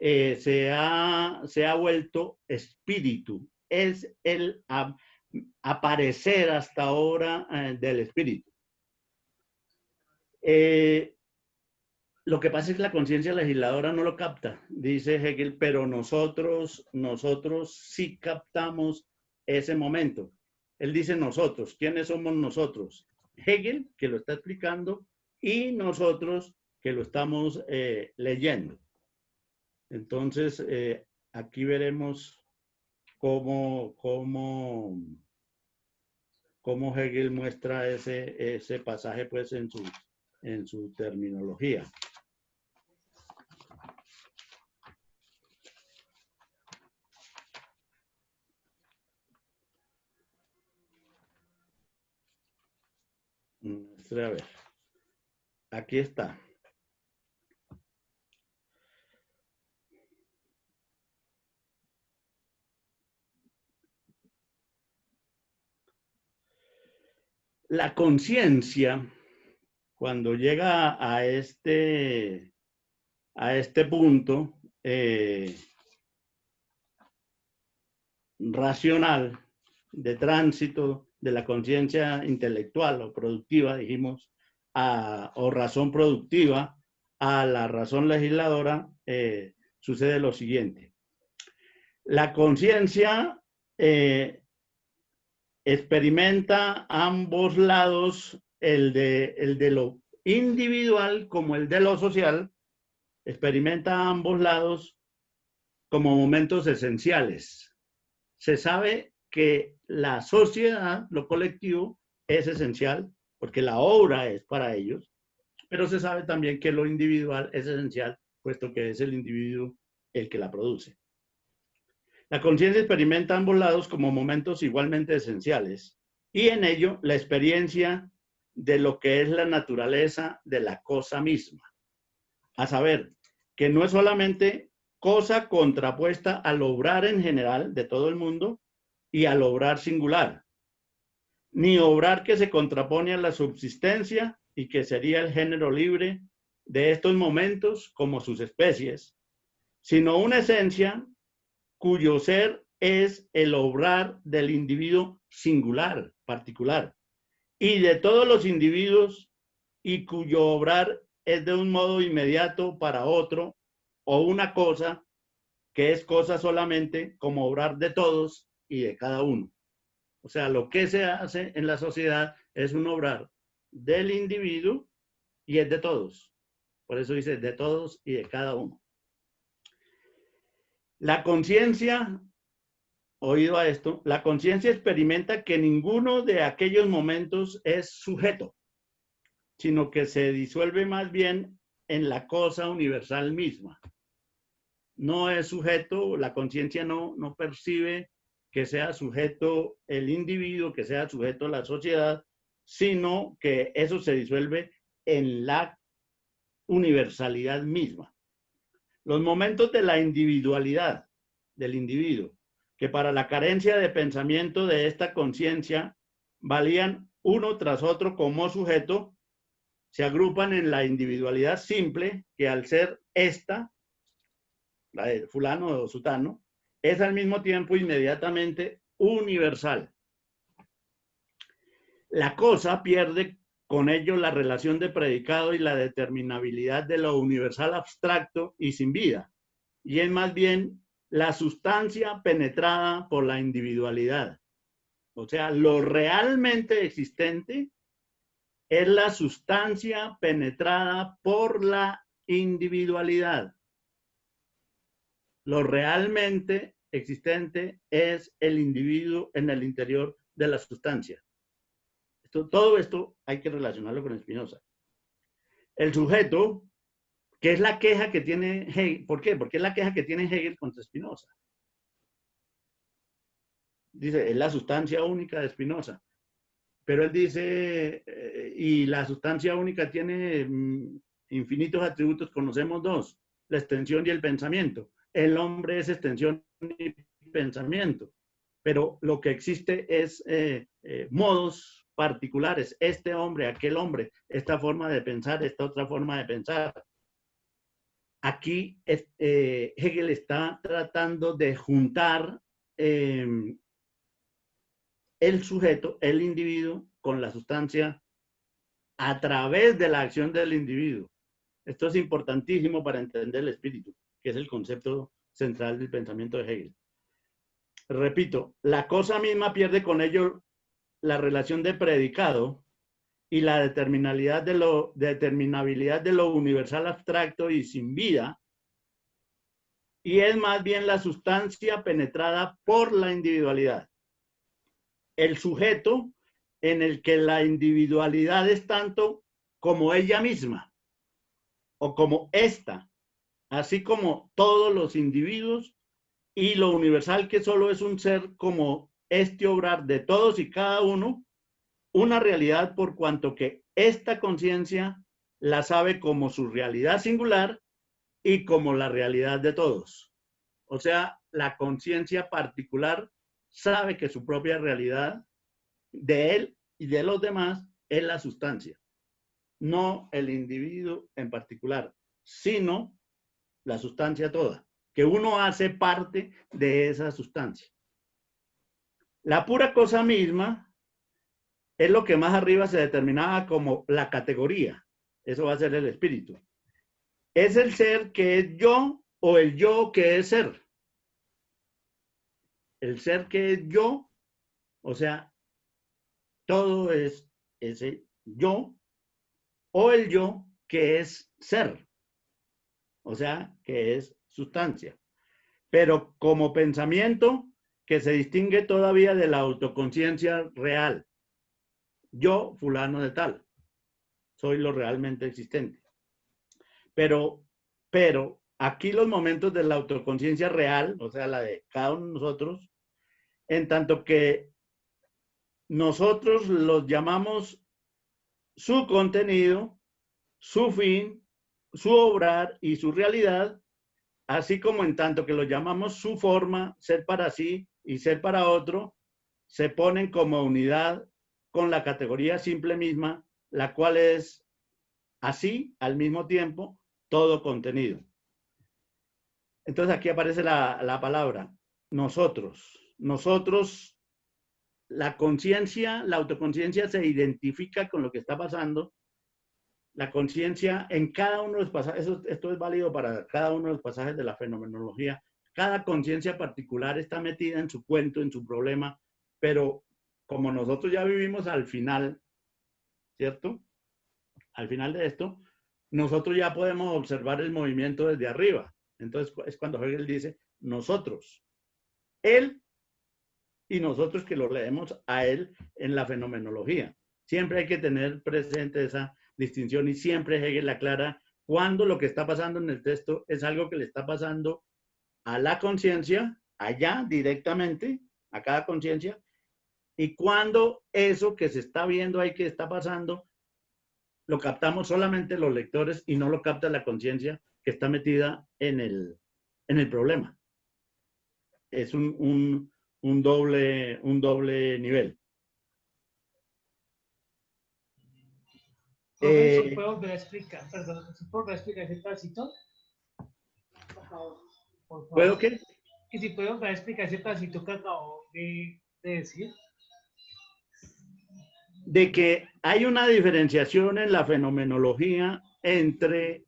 se ha vuelto espíritu, es el aparecer hasta ahora del espíritu. Lo que pasa es que la conciencia legisladora no lo capta, dice Hegel, pero nosotros sí captamos ese momento. Él dice nosotros. ¿Quiénes somos nosotros? Hegel, que lo está explicando, y nosotros, que lo estamos leyendo. Entonces, aquí veremos cómo Hegel muestra ese pasaje pues en su terminología. A ver, aquí está. La conciencia, cuando llega a este punto racional de tránsito de la conciencia intelectual o productiva, dijimos, o razón productiva a la razón legisladora, sucede lo siguiente. La conciencia experimenta ambos lados, el de lo individual como el de lo social, experimenta ambos lados como momentos esenciales. Se sabe que la sociedad, lo colectivo, es esencial porque la obra es para ellos, pero se sabe también que lo individual es esencial, puesto que es el individuo el que la produce. La conciencia experimenta ambos lados como momentos igualmente esenciales y en ello la experiencia de lo que es la naturaleza de la cosa misma. A saber, que no es solamente cosa contrapuesta al obrar en general de todo el mundo y al obrar singular, ni obrar que se contrapone a la subsistencia y que sería el género libre de estos momentos como sus especies, sino una esencia cuyo ser es el obrar del individuo singular, particular, y de todos los individuos, y cuyo obrar es de un modo inmediato para otro, o una cosa que es cosa solamente como obrar de todos y de cada uno. O sea, lo que se hace en la sociedad es un obrar del individuo y es de todos. Por eso dice de todos y de cada uno. La conciencia, oído a esto, la conciencia experimenta que ninguno de aquellos momentos es sujeto, sino que se disuelve más bien en la cosa universal misma. No es sujeto, la conciencia no percibe que sea sujeto el individuo, que sea sujeto la sociedad, sino que eso se disuelve en la universalidad misma. Los momentos de la individualidad del individuo, que para la carencia de pensamiento de esta conciencia valían uno tras otro como sujeto, se agrupan en la individualidad simple, que al ser esta, la de fulano o sutano, es al mismo tiempo inmediatamente universal. La cosa pierde con ello la relación de predicado y la determinabilidad de lo universal abstracto y sin vida, y es más bien la sustancia penetrada por la individualidad. O sea, lo realmente existente es la sustancia penetrada por la individualidad. Lo realmente existente es el individuo en el interior de la sustancia. Todo esto hay que relacionarlo con Spinoza. El sujeto, que es la queja que tiene Hegel. ¿Por qué? Porque es la queja que tiene Hegel contra Spinoza. Dice, es la sustancia única de Spinoza. Pero él dice, y la sustancia única tiene infinitos atributos, conocemos dos, la extensión y el pensamiento. El hombre es extensión y pensamiento, pero lo que existe es modos particulares, este hombre, aquel hombre, esta forma de pensar, esta otra forma de pensar. Aquí Hegel está tratando de juntar el sujeto, el individuo, con la sustancia a través de la acción del individuo. Esto es importantísimo para entender el espíritu, que es el concepto central del pensamiento de Hegel. Repito, la cosa misma pierde con ello la relación de predicado y la determinabilidad de lo universal abstracto y sin vida, y es más bien la sustancia penetrada por la individualidad. El sujeto en el que la individualidad es tanto como ella misma, o como ésta, así como todos los individuos, y lo universal que solo es un ser como este obrar de todos y cada uno, una realidad por cuanto que esta conciencia la sabe como su realidad singular y como la realidad de todos. O sea, la conciencia particular sabe que su propia realidad de él y de los demás es la sustancia, no el individuo en particular, sino la sustancia toda, que uno hace parte de esa sustancia. La pura cosa misma es lo que más arriba se determinaba como la categoría. Eso va a ser el espíritu. Es el ser que es yo o el yo que es ser. El ser que es yo, o sea, todo es ese yo o el yo que es ser. O sea, que es sustancia. Pero como pensamiento que se distingue todavía de la autoconciencia real. Yo, fulano de tal, soy lo realmente existente. Pero aquí los momentos de la autoconciencia real, o sea, la de cada uno de nosotros, en tanto que nosotros los llamamos su contenido, su fin, su obrar y su realidad, así como en tanto que los llamamos su forma, ser para sí y ser para otro, se ponen como unidad con la categoría simple misma, la cual es así, al mismo tiempo, todo contenido. Entonces aquí aparece la palabra nosotros. Nosotros, la conciencia, la autoconciencia se identifica con lo que está pasando. La conciencia en cada uno de los pasajes, esto es válido para cada uno de los pasajes de la fenomenología. Cada conciencia particular está metida en su cuento, en su problema, pero como nosotros ya vivimos al final, ¿cierto? Al final de esto, nosotros ya podemos observar el movimiento desde arriba. Entonces es cuando Hegel dice nosotros, él y nosotros que lo leemos a él en la fenomenología. Siempre hay que tener presente esa distinción y siempre Hegel aclara cuando lo que está pasando en el texto es algo que le está pasando a la conciencia, allá directamente, a cada conciencia, y cuando eso que se está viendo ahí que está pasando, lo captamos solamente los lectores y no lo capta la conciencia que está metida en el problema. Es un doble nivel. Profesor, ¿puedo volver a explicar? Perdón, ¿puedo volver a explicar ese pedacito? Por favor. ¿Puedo qué? Y si puedo volver a explicar ese pedacito que acabo de decir. De que hay una diferenciación en la fenomenología entre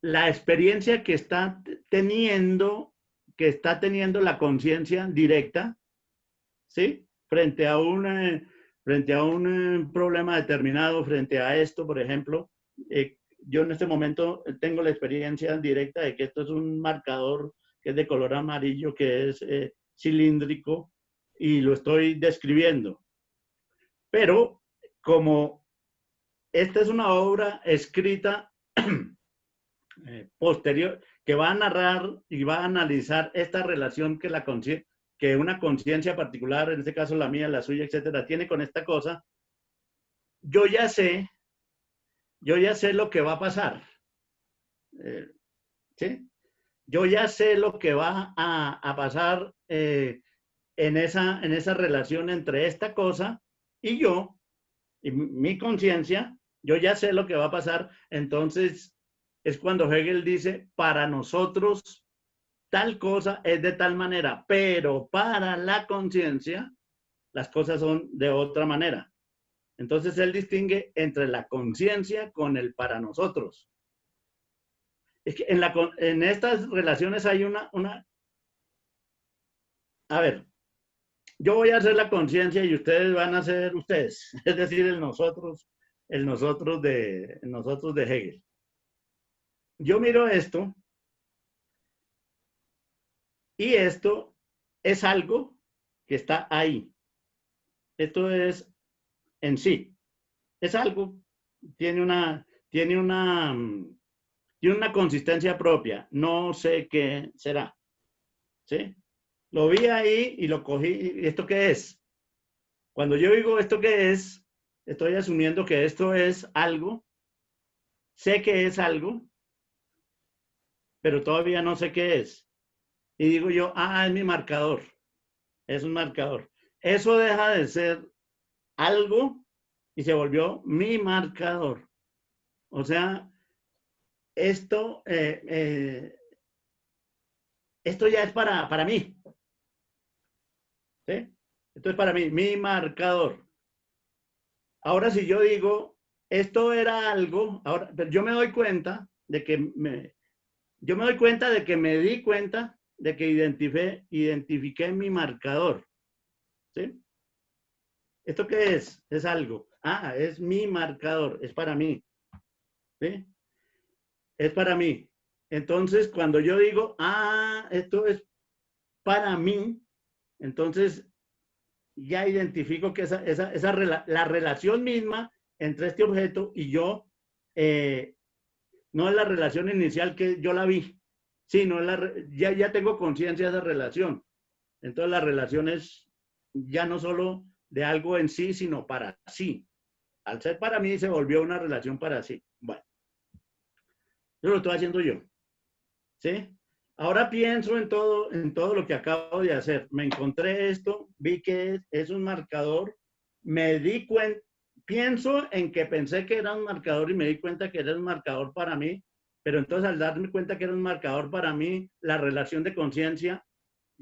la experiencia que está teniendo la conciencia directa, ¿sí? Frente a un problema determinado, frente a esto, por ejemplo, yo en este momento tengo la experiencia directa de que esto es un marcador que es de color amarillo, que es cilíndrico, y lo estoy describiendo. Pero como esta es una obra escrita posterior, que va a narrar y va a analizar esta relación que una conciencia particular, en este caso la mía, la suya, etcétera, tiene con esta cosa, yo ya sé lo que va a pasar. ¿Sí? Yo ya sé lo que va a pasar en esa relación entre esta cosa y yo, y mi conciencia, yo ya sé lo que va a pasar. Entonces es cuando Hegel dice, para nosotros tal cosa es de tal manera, pero para la conciencia las cosas son de otra manera. Entonces él distingue entre la conciencia con el para nosotros. Es que en estas relaciones hay a ver, yo voy a hacer la conciencia y ustedes van a ser ustedes, es decir, el nosotros de Hegel. Yo miro esto y esto es algo que está ahí. Esto es en sí. Es algo, tiene una consistencia propia. No sé qué será. ¿Sí? Lo vi ahí y lo cogí. ¿Esto qué es? Cuando yo digo esto qué es, estoy asumiendo que esto es algo. Sé que es algo, pero todavía no sé qué es. Y digo yo, es mi marcador. Es un marcador. Eso deja de ser algo y se volvió mi marcador. O sea, esto ya es para mí. ¿Sí? Esto es para mí, mi marcador. Ahora si yo digo, esto era algo, ahora, pero yo me doy cuenta de que me di cuenta de que identifiqué mi marcador. ¿Sí? ¿Esto qué es? Es algo. Es mi marcador, es para mí. ¿Sí? Es para mí. Entonces, cuando yo digo, esto es para mí, entonces ya identifico que la relación misma entre este objeto y yo No es la relación inicial que yo la vi, sino ya tengo conciencia de esa relación. Entonces la relación es ya no solo de algo en sí, sino para sí. Al ser para mí se volvió una relación para sí. Bueno, yo lo estoy haciendo yo. ¿Sí? Ahora pienso en todo lo que acabo de hacer. Me encontré esto, vi que es un marcador, me di cuenta, pienso en que pensé que era un marcador y me di cuenta que era un marcador para mí, pero entonces al darme cuenta que era un marcador para mí, la relación de conciencia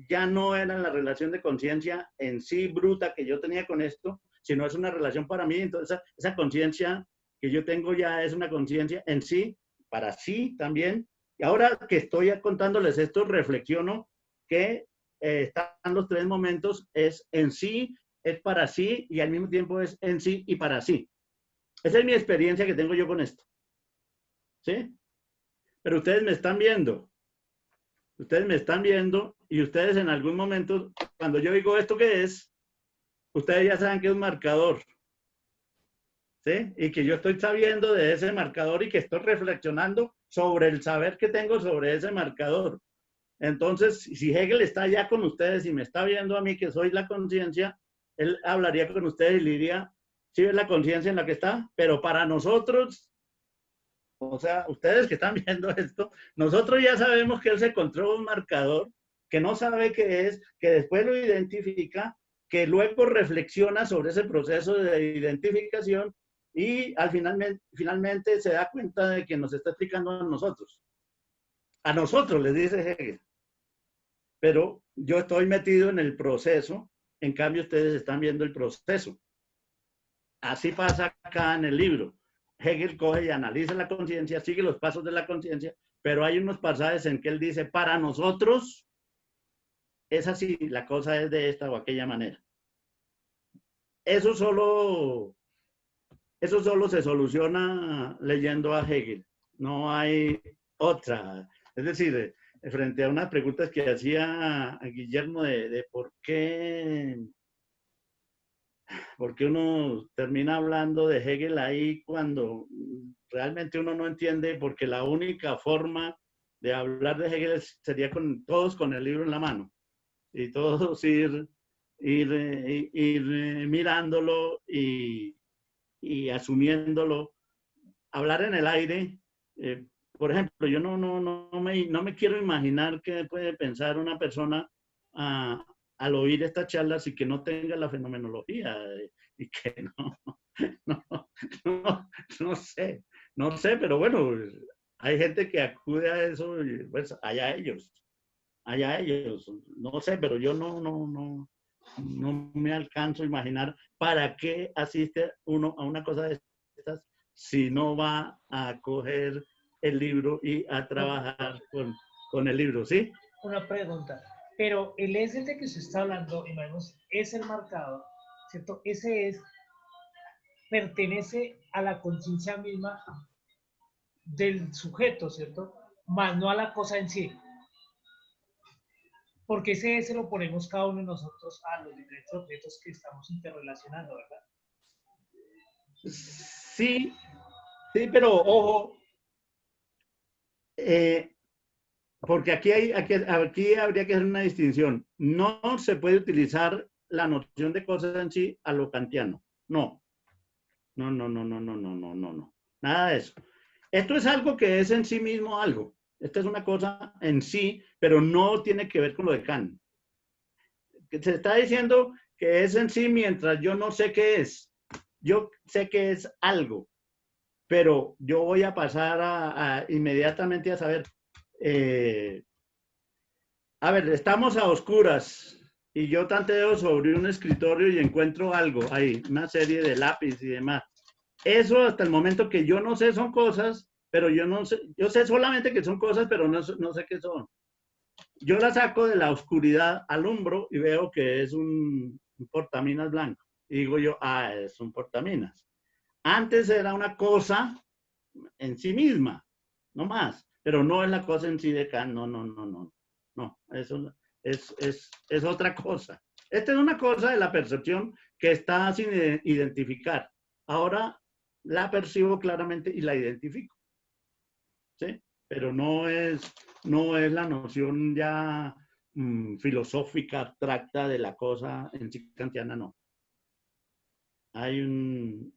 ya no era la relación de conciencia en sí bruta que yo tenía con esto, sino es una relación para mí. Entonces esa conciencia que yo tengo ya es una conciencia en sí, para sí también. Y ahora que estoy contándoles esto, reflexiono que están los tres momentos, es en sí, es para sí y al mismo tiempo es en sí y para sí. Esa es mi experiencia que tengo yo con esto. ¿Sí? Pero ustedes me están viendo. Ustedes me están viendo y ustedes en algún momento, cuando yo digo esto que es, ustedes ya saben que es un marcador. ¿Sí? Y que yo estoy sabiendo de ese marcador y que estoy reflexionando sobre el saber que tengo sobre ese marcador. Entonces, si Hegel está allá con ustedes y me está viendo a mí que soy la conciencia, él hablaría con ustedes y le diría, sí es la conciencia en la que está, pero para nosotros, o sea, ustedes que están viendo esto, nosotros ya sabemos que él se encontró un marcador, que no sabe qué es, que después lo identifica, que luego reflexiona sobre ese proceso de identificación y finalmente se da cuenta de que nos está explicando a nosotros. A nosotros, les dice Hegel. Pero yo estoy metido en el proceso, en cambio ustedes están viendo el proceso. Así pasa acá en el libro. Hegel coge y analiza la conciencia, sigue los pasos de la conciencia, pero hay unos pasajes en que él dice, para nosotros, es así, la cosa es de esta o aquella manera. Eso solo se soluciona leyendo a Hegel. No hay otra. Es decir, frente a unas preguntas que hacía a Guillermo de por qué uno termina hablando de Hegel ahí cuando realmente uno no entiende, porque la única forma de hablar de Hegel sería todos con el libro en la mano y todos ir mirándolo y asumiéndolo. Hablar en el aire, por ejemplo, yo no me quiero imaginar qué puede pensar una persona al oír esta charla y que no tenga la fenomenología y que no sé, pero bueno, hay gente que acude a eso y pues allá ellos, no sé, pero yo no me alcanzo a imaginar para qué asiste uno a una cosa de estas si no va a coger el libro y a trabajar con el libro, ¿sí? Una pregunta, pero el es el de que se está hablando, imaginemos, es el marcador, ¿cierto? Ese pertenece a la conciencia misma del sujeto, ¿cierto? Más no a la cosa en sí. Porque ese lo ponemos cada uno de nosotros a los diferentes objetos que estamos interrelacionando, ¿verdad? Sí, pero ojo, porque aquí habría que hacer una distinción. No se puede utilizar la noción de cosas en sí a lo kantiano. No. Nada de eso. Esto es algo que es en sí mismo algo. Esta es una cosa en sí, pero no tiene que ver con lo de Kant. Se está diciendo que es en sí mientras yo no sé qué es. Yo sé que es algo, pero yo voy a pasar inmediatamente a saber. A ver, estamos a oscuras y yo tanteo sobre un escritorio y encuentro algo ahí, una serie de lápiz y demás. Eso hasta el momento que yo no sé son cosas, pero yo no sé, yo sé solamente que son cosas, pero no sé qué son. Yo la saco de la oscuridad, alumbro y veo que es un portaminas blanco. Y digo yo, es un portaminas. Antes era una cosa en sí misma, no más, pero no es la cosa en sí de Kant, no, eso es otra cosa. Esta es una cosa de la percepción que está sin identificar. Ahora la percibo claramente y la identifico. ¿sí? Pero no es la noción ya filosófica, abstracta de la cosa en sí kantiana, no. Hay un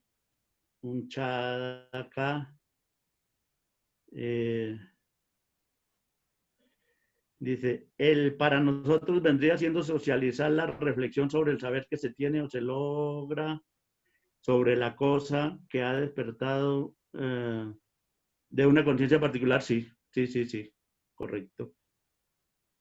chat acá. Dice, para nosotros vendría siendo socializar la reflexión sobre el saber que se tiene o se logra sobre la cosa que ha despertado de una conciencia particular. Sí, correcto.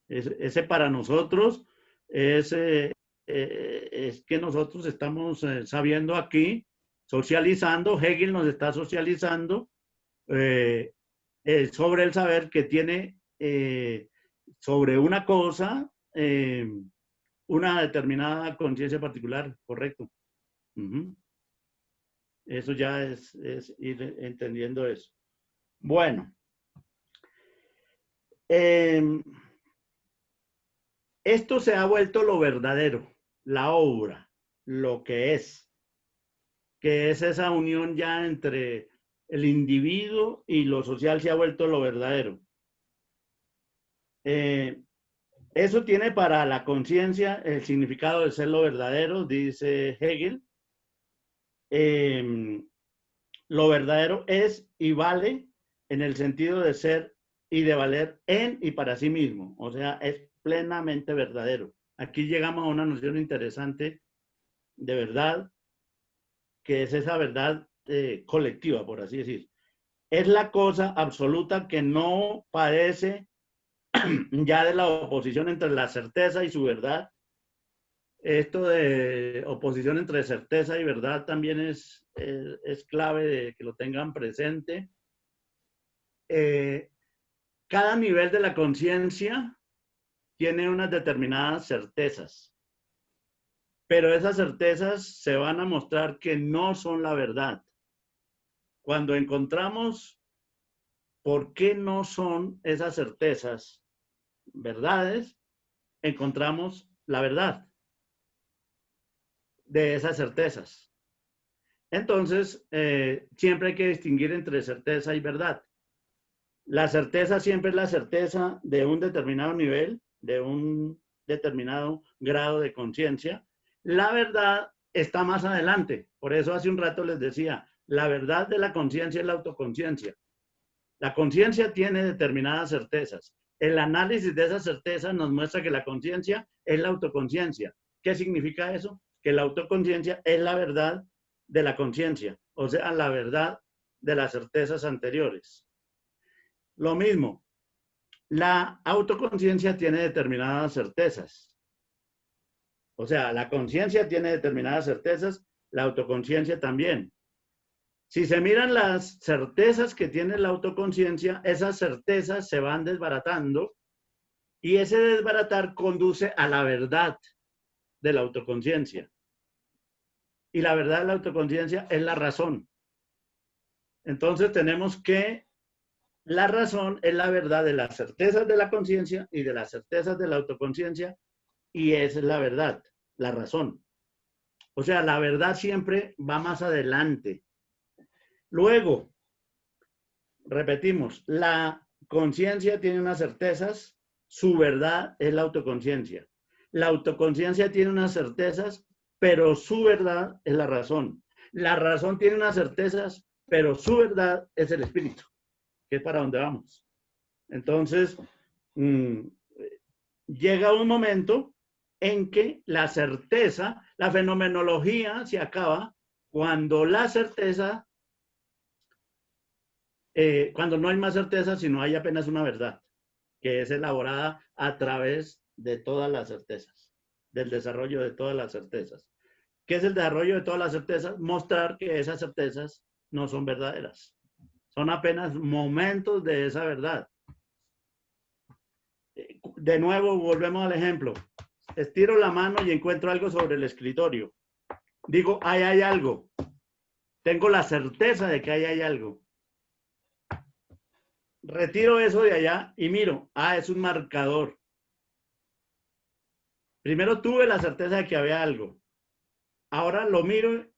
Ese para nosotros es que nosotros estamos sabiendo aquí, socializando, Hegel nos está socializando sobre el saber que tiene sobre una cosa una determinada conciencia particular, correcto. Eso ya es ir entendiendo eso. Bueno. Esto se ha vuelto lo verdadero, la obra, lo que es esa unión ya entre el individuo y lo social se ha vuelto lo verdadero. Eso tiene para la conciencia el significado de ser lo verdadero, dice Hegel. Lo verdadero es y vale en el sentido de ser y de valer en y para sí mismo. O sea, es plenamente verdadero. Aquí llegamos a una noción interesante de verdad, que es esa verdad colectiva, por así decir. Es la cosa absoluta que no padece ya de la oposición entre la certeza y su verdad. Esto de oposición entre certeza y verdad también es clave de que lo tengan presente. Cada nivel de la conciencia tiene unas determinadas certezas, pero esas certezas se van a mostrar que no son la verdad. Cuando encontramos por qué no son esas certezas verdades, encontramos la verdad de esas certezas. Entonces, siempre hay que distinguir entre certeza y verdad. La certeza siempre es la certeza de un determinado nivel, de un determinado grado de conciencia. La verdad está más adelante. Por eso hace un rato les decía, la verdad de la conciencia es la autoconciencia. La conciencia tiene determinadas certezas. El análisis de esas certezas nos muestra que la conciencia es la autoconciencia. ¿Qué significa eso? Que la autoconciencia es la verdad de la conciencia, o sea, la verdad de las certezas anteriores. Lo mismo, la autoconciencia tiene determinadas certezas. O sea, la conciencia tiene determinadas certezas, la autoconciencia también. Si se miran las certezas que tiene la autoconciencia, esas certezas se van desbaratando y ese desbaratar conduce a la verdad de la autoconciencia. Y la verdad de la autoconciencia es la razón. Entonces tenemos que la razón es la verdad de las certezas de la conciencia y de las certezas de la autoconciencia, y esa es la verdad, la razón. O sea, la verdad siempre va más adelante. Luego, repetimos, la conciencia tiene unas certezas, su verdad es la autoconciencia. La autoconciencia tiene unas certezas, pero su verdad es la razón. La razón tiene unas certezas, pero su verdad es el espíritu, que es para donde vamos. Entonces, llega un momento en que la certeza, la fenomenología se acaba cuando la certeza, cuando no hay más certeza, sino hay apenas una verdad, que es elaborada a través de todas las certezas, del desarrollo de todas las certezas. ¿Qué es el desarrollo de todas las certezas? Mostrar que esas certezas no son verdaderas. Son apenas momentos de esa verdad. De nuevo, volvemos al ejemplo. Estiro la mano y encuentro algo sobre el escritorio. Digo, ahí hay algo. Tengo la certeza de que ahí hay algo. Retiro eso de allá y miro, es un marcador. Primero tuve la certeza de que había algo. Ahora lo miro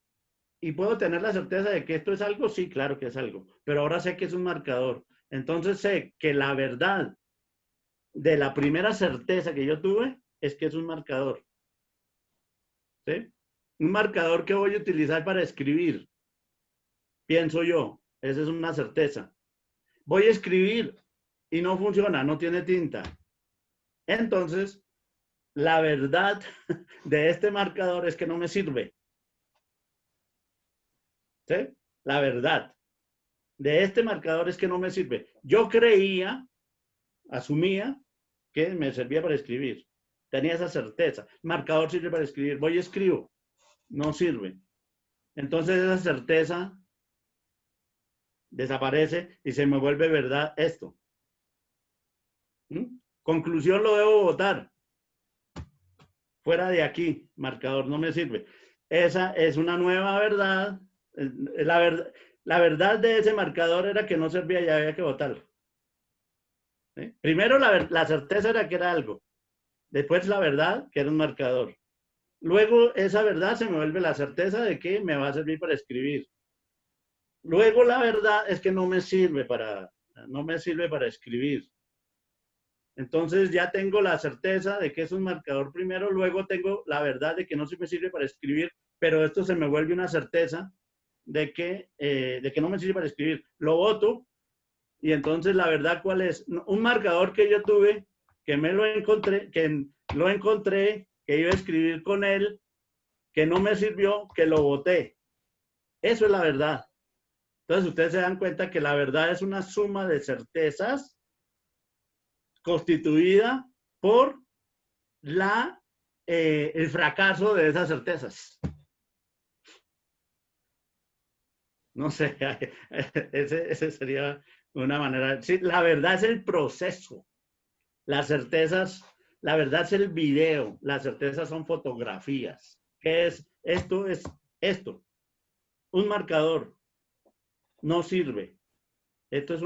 y puedo tener la certeza de que esto es algo. Sí, claro que es algo. Pero ahora sé que es un marcador. Entonces sé que la verdad de la primera certeza que yo tuve es que es un marcador. ¿Sí? Un marcador que voy a utilizar para escribir. Pienso yo, esa es una certeza. Voy a escribir y no funciona, no tiene tinta. Entonces, la verdad de este marcador es que no me sirve. ¿Sí? La verdad de este marcador es que no me sirve. Yo creía, asumía que me servía para escribir. Tenía esa certeza. Marcador sirve para escribir. Voy y escribo. No sirve. Entonces esa certeza desaparece y se me vuelve verdad esto. ¿Mm? Conclusión, lo debo votar. Fuera de aquí, marcador no me sirve. Esa es una nueva verdad. La verdad de ese marcador era que no servía y había que votarlo. ¿Sí? Primero la certeza era que era algo. Después la verdad que era un marcador. Luego esa verdad se me vuelve la certeza de que me va a servir para escribir. Luego la verdad es que no me sirve para escribir. Entonces ya tengo la certeza de que es un marcador primero, luego tengo la verdad de que no me sirve para escribir, pero esto se me vuelve una certeza de que no me sirve para escribir. Lo voto y entonces la verdad, ¿cuál es? Un marcador que yo tuve, que lo encontré, que iba a escribir con él, que no me sirvió, que lo voté. Eso es la verdad. Entonces ustedes se dan cuenta que la verdad es una suma de certezas constituida por el fracaso de esas certezas. No sé, ese sería una manera. Sí, la verdad es el proceso. Las certezas, la verdad es el video. Las certezas son fotografías. ¿Qué es? Esto es esto. Un marcador. No sirve. Esto es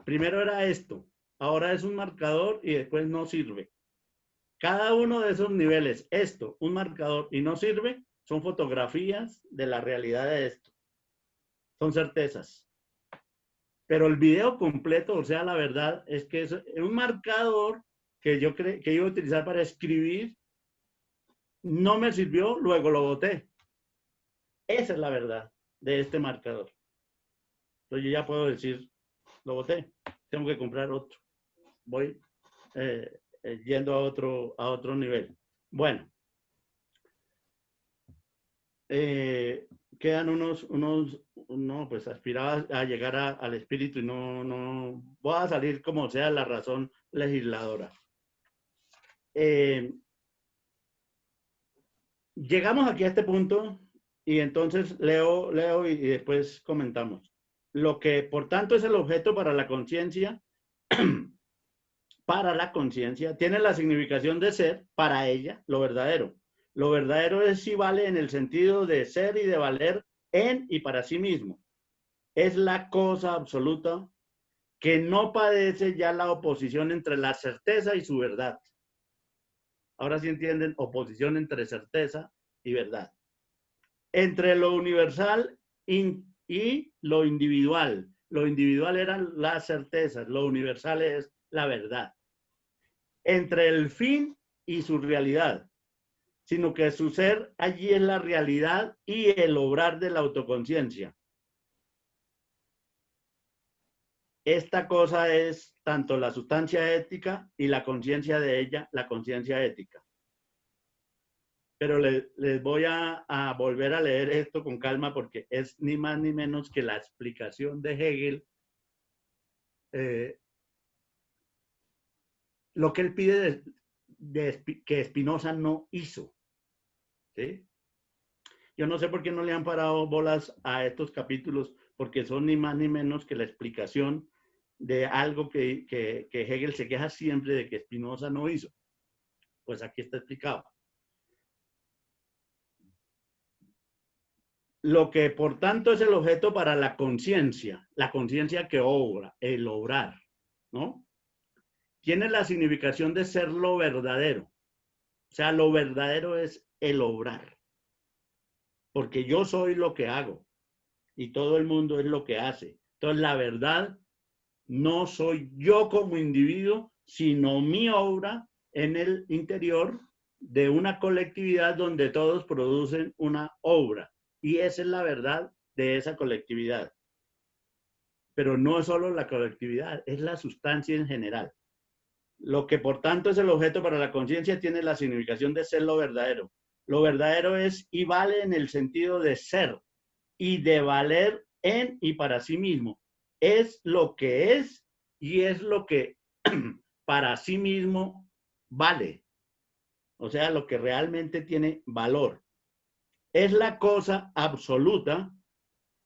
primero era esto. Ahora es un marcador y después no sirve. Cada uno de esos niveles, esto, un marcador y no sirve, son fotografías de la realidad de esto. Son certezas. Pero el video completo, o sea, la verdad es que es un marcador que yo que iba a utilizar para escribir, no me sirvió, luego lo boté. Esa es la verdad de este marcador. Entonces yo ya puedo decir, lo boté, tengo que comprar otro. Voy yendo a otro nivel. Bueno, quedan no, pues aspiraba a llegar al espíritu y no, voy a salir como sea la razón legisladora. Llegamos aquí a este punto y entonces leo y después comentamos. Lo que, por tanto, es el objeto para la conciencia, tiene la significación de ser, para ella, lo verdadero. Lo verdadero es si vale en el sentido de ser y de valer en y para sí mismo. Es la cosa absoluta que no padece ya la oposición entre la certeza y su verdad. Ahora sí entienden, oposición entre certeza y verdad. Entre lo universal y lo individual. Lo individual eran las certezas, lo universal es la verdad. Entre el fin y su realidad, sino que su ser allí es la realidad y el obrar de la autoconciencia. Esta cosa es tanto la sustancia ética y la conciencia de ella, la conciencia ética. Pero les voy a volver a leer esto con calma porque es ni más ni menos que la explicación de Hegel, lo que él pide que Spinoza no hizo. ¿Sí? Yo no sé por qué no le han parado bolas a estos capítulos, porque son ni más ni menos que la explicación de algo que Hegel se queja siempre de que Spinoza no hizo. Pues aquí está explicado. Lo que, por tanto, es el objeto para la conciencia que obra, el obrar, ¿no? Tiene la significación de ser lo verdadero. O sea, lo verdadero es el obrar. Porque yo soy lo que hago y todo el mundo es lo que hace. Entonces, la verdad no soy yo como individuo, sino mi obra en el interior de una colectividad donde todos producen una obra. Y esa es la verdad de esa colectividad. Pero no es solo la colectividad, es la sustancia en general. Lo que por tanto es el objeto para la conciencia tiene la significación de ser lo verdadero. Lo verdadero es y vale en el sentido de ser y de valer en y para sí mismo. Es lo que es y es lo que para sí mismo vale. O sea, lo que realmente tiene valor. Es la cosa absoluta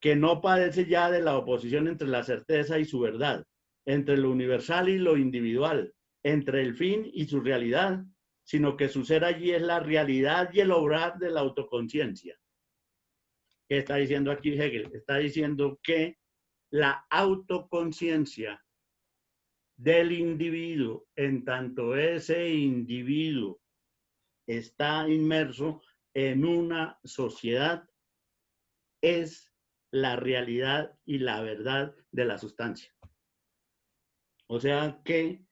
que no padece ya de la oposición entre la certeza y su verdad, entre lo universal y lo individual, entre el fin y su realidad, sino que su ser allí es la realidad y el obrar de la autoconciencia. ¿Qué está diciendo aquí Hegel? Está diciendo que la autoconciencia del individuo, en tanto ese individuo está inmerso en una sociedad, es la realidad y la verdad de la sustancia. O sea que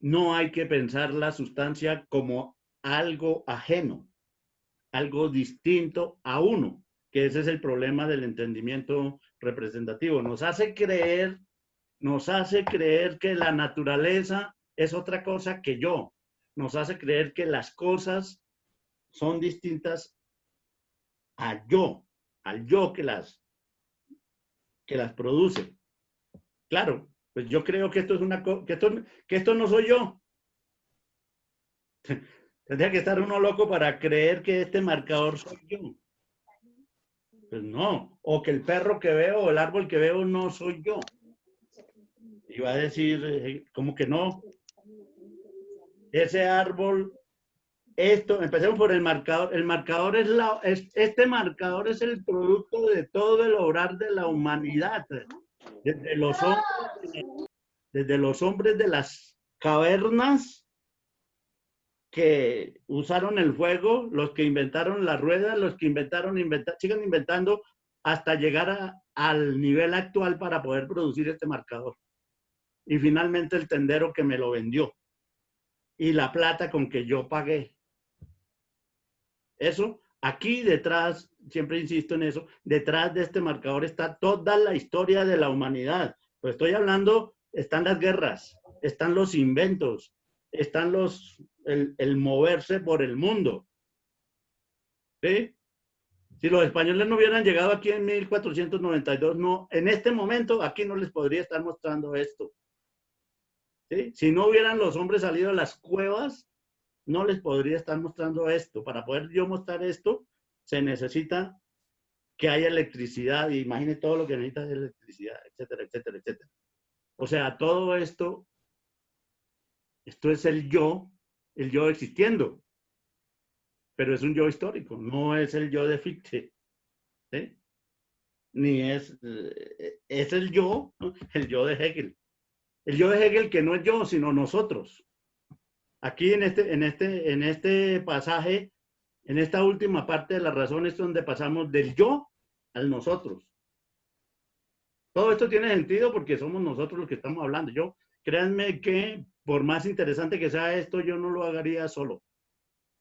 no hay que pensar la sustancia como algo ajeno, algo distinto a uno, que ese es el problema del entendimiento representativo. Nos hace creer que la naturaleza es otra cosa que yo. Nos hace creer que las cosas son distintas al yo que las produce. Claro, pues yo creo que esto es que esto no soy yo. Tendría que estar uno loco para creer que este marcador soy yo. Pues no. O que el perro que veo o el árbol que veo no soy yo. Iba a decir, ¿cómo que no? Ese árbol, empecemos por el marcador. El marcador este marcador es el producto de todo el obrar de la humanidad. Desde los hombres de las cavernas que usaron el fuego, los que inventaron la rueda, los que sigan inventando hasta llegar al nivel actual para poder producir este marcador. Y finalmente el tendero que me lo vendió y la plata con que yo pagué. Eso, aquí detrás, siempre insisto en eso, detrás de este marcador está toda la historia de la humanidad. Pues estoy hablando, están las guerras, están los inventos, están el moverse por el mundo. ¿Sí? Si los españoles no hubieran llegado aquí en 1492, no, en este momento aquí no les podría estar mostrando esto. ¿Sí? Si no hubieran los hombres salido de las cuevas, no les podría estar mostrando esto. Para poder yo mostrar esto, se necesita que haya electricidad, y imagine todo lo que necesita de electricidad, etcétera, etcétera, etcétera. O sea, todo esto es el yo existiendo, pero es un yo histórico, no es el yo de Fichte, ¿sí? Ni es el yo de Hegel. El yo de Hegel que no es yo, sino nosotros. Aquí en este pasaje, en esta última parte de la razón es donde pasamos del yo al nosotros. Todo esto tiene sentido porque somos nosotros los que estamos hablando. Créanme que por más interesante que sea esto, yo no lo haría solo,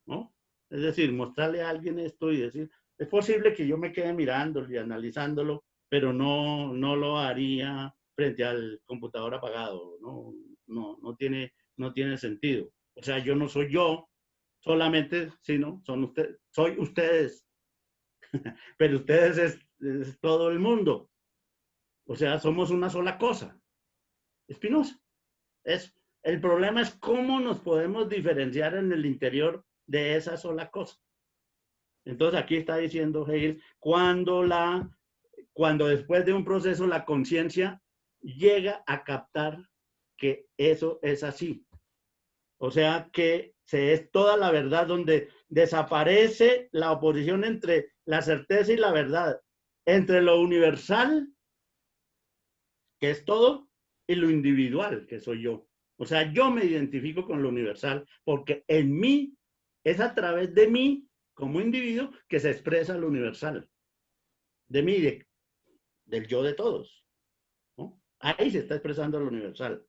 ¿no? Es decir, mostrarle a alguien esto y decir, es posible que yo me quede mirándolo y analizándolo, pero no lo haría frente al computador apagado, no tiene sentido. O sea, yo no soy yo solamente, sino soy ustedes, pero ustedes es todo el mundo. O sea, somos una sola cosa. Spinoza. El problema es cómo nos podemos diferenciar en el interior de esa sola cosa. Entonces aquí está diciendo Hegel, cuando después de un proceso la conciencia llega a captar que eso es así. O sea que es toda la verdad, donde desaparece la oposición entre la certeza y la verdad, entre lo universal, que es todo, y lo individual, que soy yo. O sea, yo me identifico con lo universal porque en mí, es a través de mí, como individuo, que se expresa lo universal. De mí, del yo de todos, ¿no? Ahí se está expresando lo universal.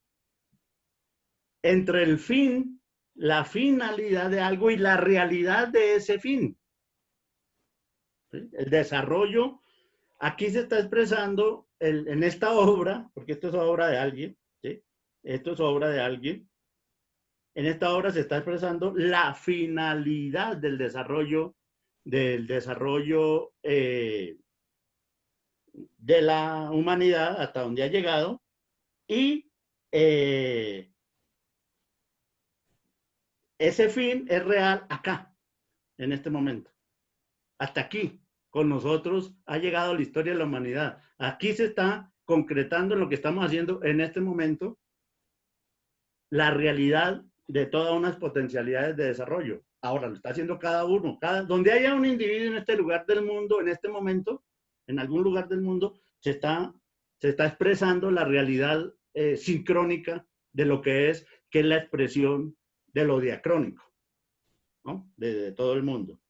Entre el fin, la finalidad de algo y la realidad de ese fin. ¿Sí? El desarrollo, aquí se está expresando en esta obra, porque esto es obra de alguien, ¿sí? Esto es obra de alguien. En esta obra se está expresando la finalidad del desarrollo de la humanidad hasta donde ha llegado y ese fin es real acá, en este momento. Hasta aquí, con nosotros, ha llegado la historia de la humanidad. Aquí se está concretando lo que estamos haciendo en este momento, la realidad de todas unas potencialidades de desarrollo. Ahora lo está haciendo cada uno. Donde haya un individuo en este lugar del mundo, en este momento, en algún lugar del mundo, se está expresando la realidad sincrónica de lo que es la expresión de lo diacrónico, ¿no? De todo el mundo.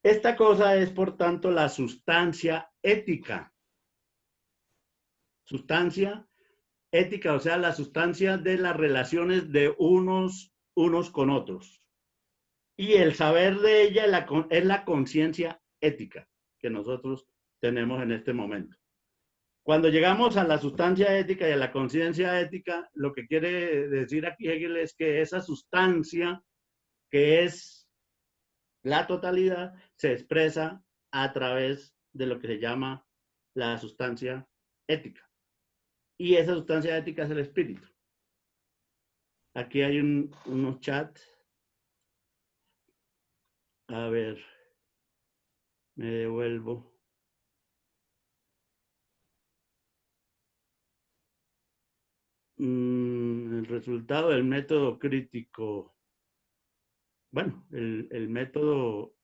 Esta cosa es, por tanto, la sustancia ética. Sustancia ética, o sea, la sustancia de las relaciones de unos con otros. Y el saber de ella es la conciencia ética que nosotros tenemos en este momento. Cuando llegamos a la sustancia ética y a la conciencia ética, lo que quiere decir aquí Hegel es que esa sustancia, que es la totalidad, se expresa a través de lo que se llama la sustancia ética. Y esa sustancia ética es el espíritu. Aquí hay unos chats. A ver, me devuelvo. El resultado del método crítico. Bueno, el método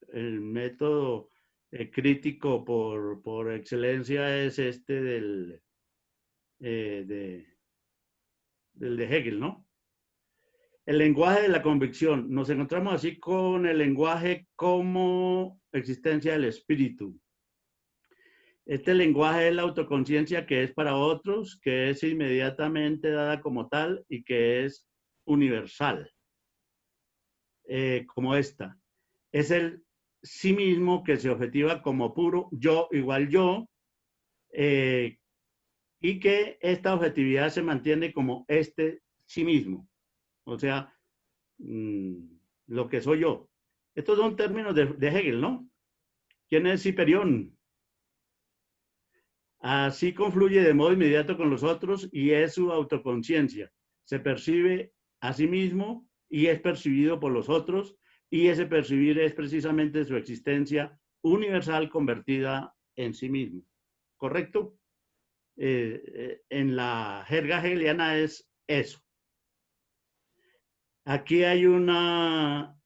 crítico por excelencia es este del de Hegel, ¿no? El lenguaje de la convicción. Nos encontramos así con el lenguaje como existencia del espíritu. Este lenguaje es la autoconciencia que es para otros, que es inmediatamente dada como tal y que es universal, como esta. Es el sí mismo que se objetiva como puro yo igual yo, y que esta objetividad se mantiene como este sí mismo. O sea, lo que soy yo. Estos son términos de Hegel, ¿no? ¿Quién es Hiperión? Así confluye de modo inmediato con los otros y es su autoconciencia. Se percibe a sí mismo y es percibido por los otros, y ese percibir es precisamente su existencia universal convertida en sí mismo. ¿Correcto? En la jerga hegeliana es eso. Aquí hay una,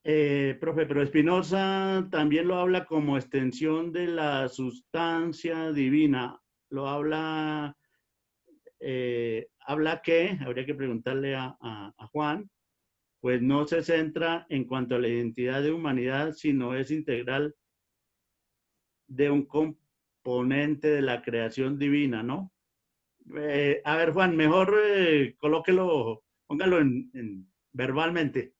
profe, pero Spinoza también lo habla como extensión de la sustancia divina. Lo habla, habla que, habría que preguntarle a Juan, pues no se centra en cuanto a la identidad de humanidad, sino es integral de un componente de la creación divina, ¿no? A ver, Juan, mejor colóquelo, póngalo verbalmente.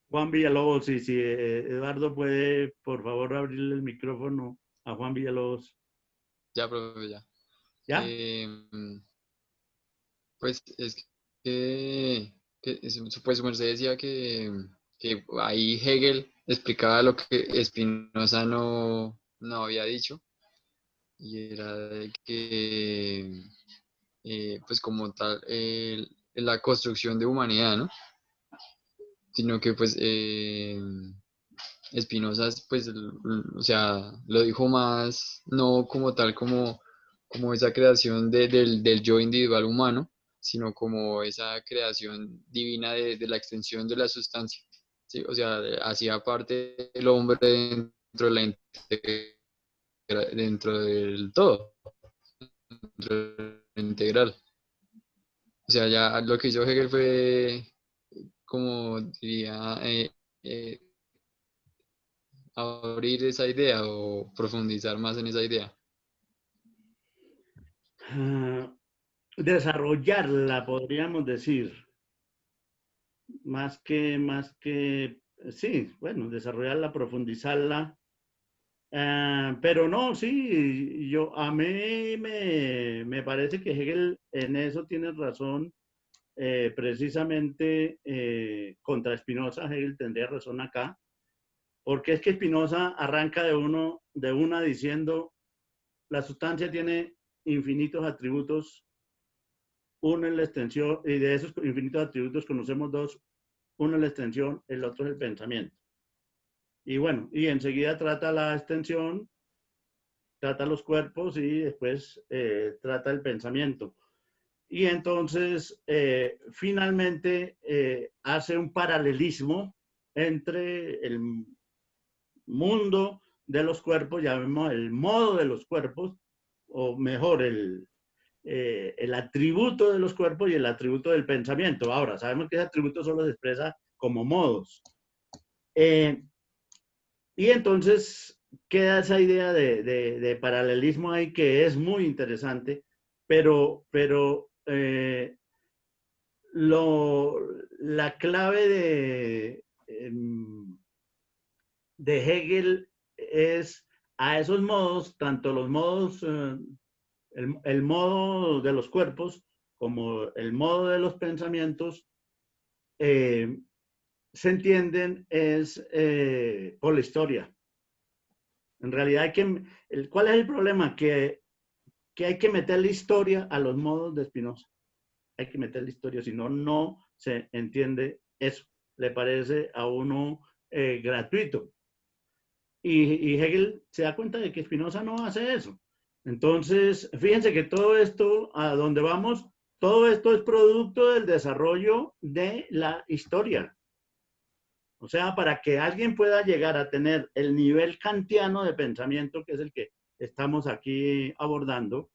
Juan Villalobos, si Eduardo puede, por favor, abrirle el micrófono a Juan Villalobos. Ya, profe, ya. ¿Ya? Pues es pues como usted decía que ahí Hegel explicaba lo que Spinoza no había dicho, y era de que pues como tal la construcción de humanidad, ¿no? Sino que pues Spinoza pues o sea, lo dijo más no como tal como esa creación del yo individual humano, sino como esa creación divina de la extensión de la sustancia, ¿sí? O sea, hacía parte del hombre dentro de dentro del todo, dentro del integral. O sea, ya lo que hizo Hegel fue, como diría, abrir esa idea o profundizar más en esa idea? Desarrollarla, podríamos decir, sí, bueno, desarrollarla, profundizarla. Pero no, sí, a mí me parece que Hegel en eso tiene razón, precisamente contra Spinoza. Hegel tendría razón acá, porque es que Spinoza arranca de una diciendo, la sustancia tiene infinitos atributos, uno es la extensión, y de esos infinitos atributos conocemos dos, uno es la extensión, el otro es el pensamiento. Y bueno, y enseguida trata la extensión, trata los cuerpos y después trata el pensamiento. Y entonces, finalmente, hace un paralelismo entre el mundo de los cuerpos, llamemos el modo de los cuerpos, o mejor, el atributo de los cuerpos y el atributo del pensamiento. Ahora, sabemos que ese atributo solo se expresa como modos. Y entonces queda esa idea de paralelismo ahí que es muy interesante, pero la clave de Hegel es a esos modos, tanto los modos, el modo de los cuerpos como el modo de los pensamientos, se entienden es por la historia. En realidad ¿cuál es el problema? Que hay que meterle historia a los modos de Spinoza. Hay que meterle historia, si no, no se entiende eso. Le parece a uno gratuito. Y Hegel se da cuenta de que Spinoza no hace eso. Entonces, fíjense que todo esto, a donde vamos, todo esto es producto del desarrollo de la historia. O sea, para que alguien pueda llegar a tener el nivel kantiano de pensamiento, que es el que estamos aquí abordando,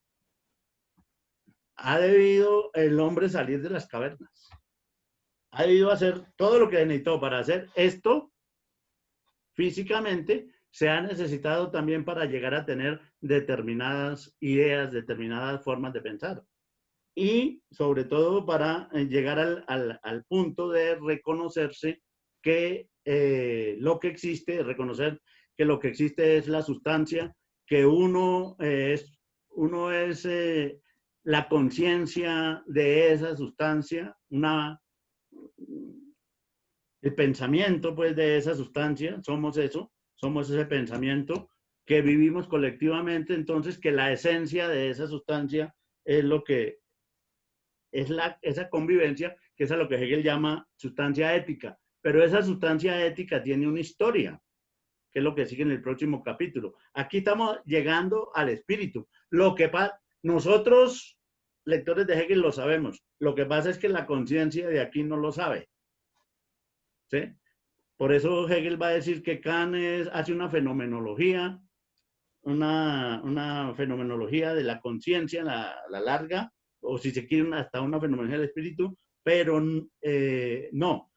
ha debido el hombre salir de las cavernas. Ha debido hacer todo lo que necesitó para hacer esto físicamente. Se ha necesitado también para llegar a tener determinadas ideas, determinadas formas de pensar. Y sobre todo para llegar al punto de reconocerse que lo que existe, reconocer que lo que existe es la sustancia, que uno es la conciencia de esa sustancia, el pensamiento pues de esa sustancia, somos eso, somos ese pensamiento que vivimos colectivamente, entonces que la esencia de esa sustancia es lo que es esa convivencia, que es a lo que Hegel llama sustancia ética. Pero esa sustancia ética tiene una historia, que es lo que sigue en el próximo capítulo. Aquí estamos llegando al espíritu. Nosotros, lectores de Hegel, lo sabemos. Lo que pasa es que la conciencia de aquí no lo sabe. ¿Sí? Por eso Hegel va a decir que Kant hace una fenomenología, una fenomenología de la conciencia, la larga, o si se quiere hasta una fenomenología del espíritu, pero no,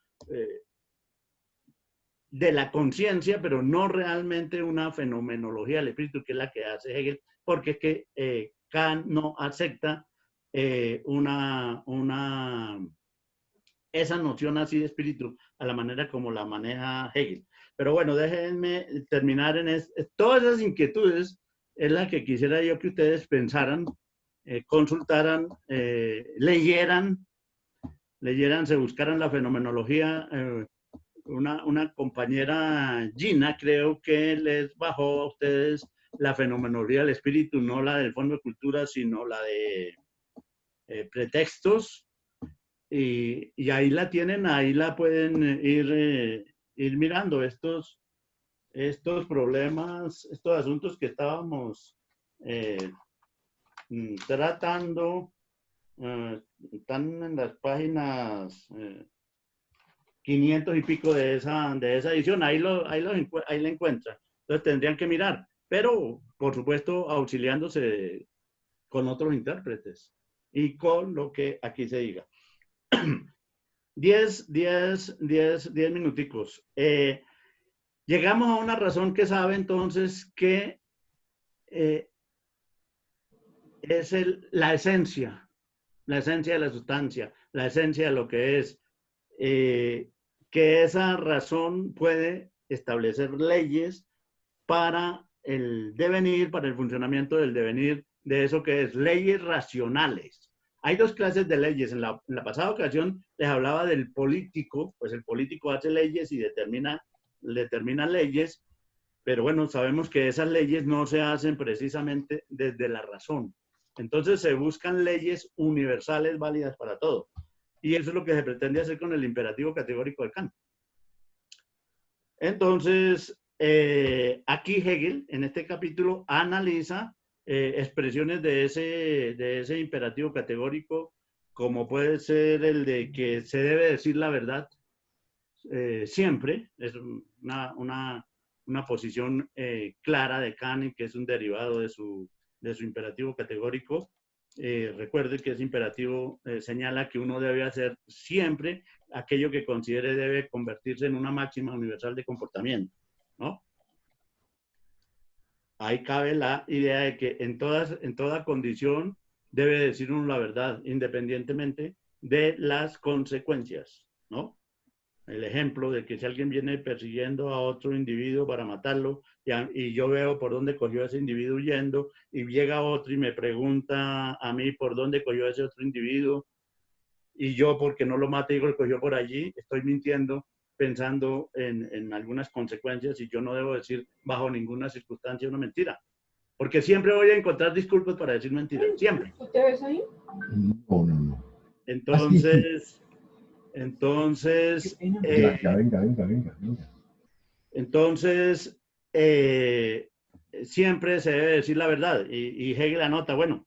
de la conciencia, pero no realmente una fenomenología del espíritu, que es la que hace Hegel, porque es que Kant no acepta esa noción así de espíritu a la manera como la maneja Hegel. Pero bueno, déjenme terminar en todas esas inquietudes es la que quisiera yo que ustedes pensaran, consultaran, leyeran, se buscaran la fenomenología. Una compañera, Gina, creo que les bajó a ustedes la fenomenología del espíritu, no la del Fondo de Cultura, sino la de pretextos. Y ahí la tienen, ahí la pueden ir mirando estos problemas, estos asuntos que estábamos tratando. Están en las páginas 500 y pico de esa edición, ahí la encuentran. Entonces tendrían que mirar, pero por supuesto auxiliándose con otros intérpretes y con lo que aquí se diga. 10 minuticos. Llegamos a una razón que sabe entonces que es la esencia de la sustancia, la esencia de lo que es, que esa razón puede establecer leyes para el devenir, para el funcionamiento del devenir de eso que es leyes racionales. Hay dos clases de leyes. En la pasada ocasión les hablaba del político, pues el político hace leyes y determina leyes, pero bueno, sabemos que esas leyes no se hacen precisamente desde la razón. Entonces se buscan leyes universales válidas para todo. Y eso es lo que se pretende hacer con el imperativo categórico de Kant. Entonces, aquí Hegel, en este capítulo, analiza expresiones de ese imperativo categórico, como puede ser el de que se debe decir la verdad siempre. Es una posición clara de Kant, que es un derivado de su imperativo categórico. Recuerde que ese imperativo señala que uno debe hacer siempre aquello que considere debe convertirse en una máxima universal de comportamiento, ¿no? Ahí cabe la idea de que en toda condición debe decir uno la verdad, independientemente de las consecuencias, ¿no? El ejemplo de que si alguien viene persiguiendo a otro individuo para matarlo y yo veo por dónde cogió ese individuo huyendo y llega otro y me pregunta a mí por dónde cogió ese otro individuo y yo porque no lo maté digo que cogió por allí, estoy mintiendo pensando en algunas consecuencias y yo no debo decir bajo ninguna circunstancia una mentira. Porque siempre voy a encontrar disculpas para decir mentiras, siempre. ¿Tú te ves ahí? No. Entonces... Venga. Entonces, siempre se debe decir la verdad. Y Hegel anota, bueno,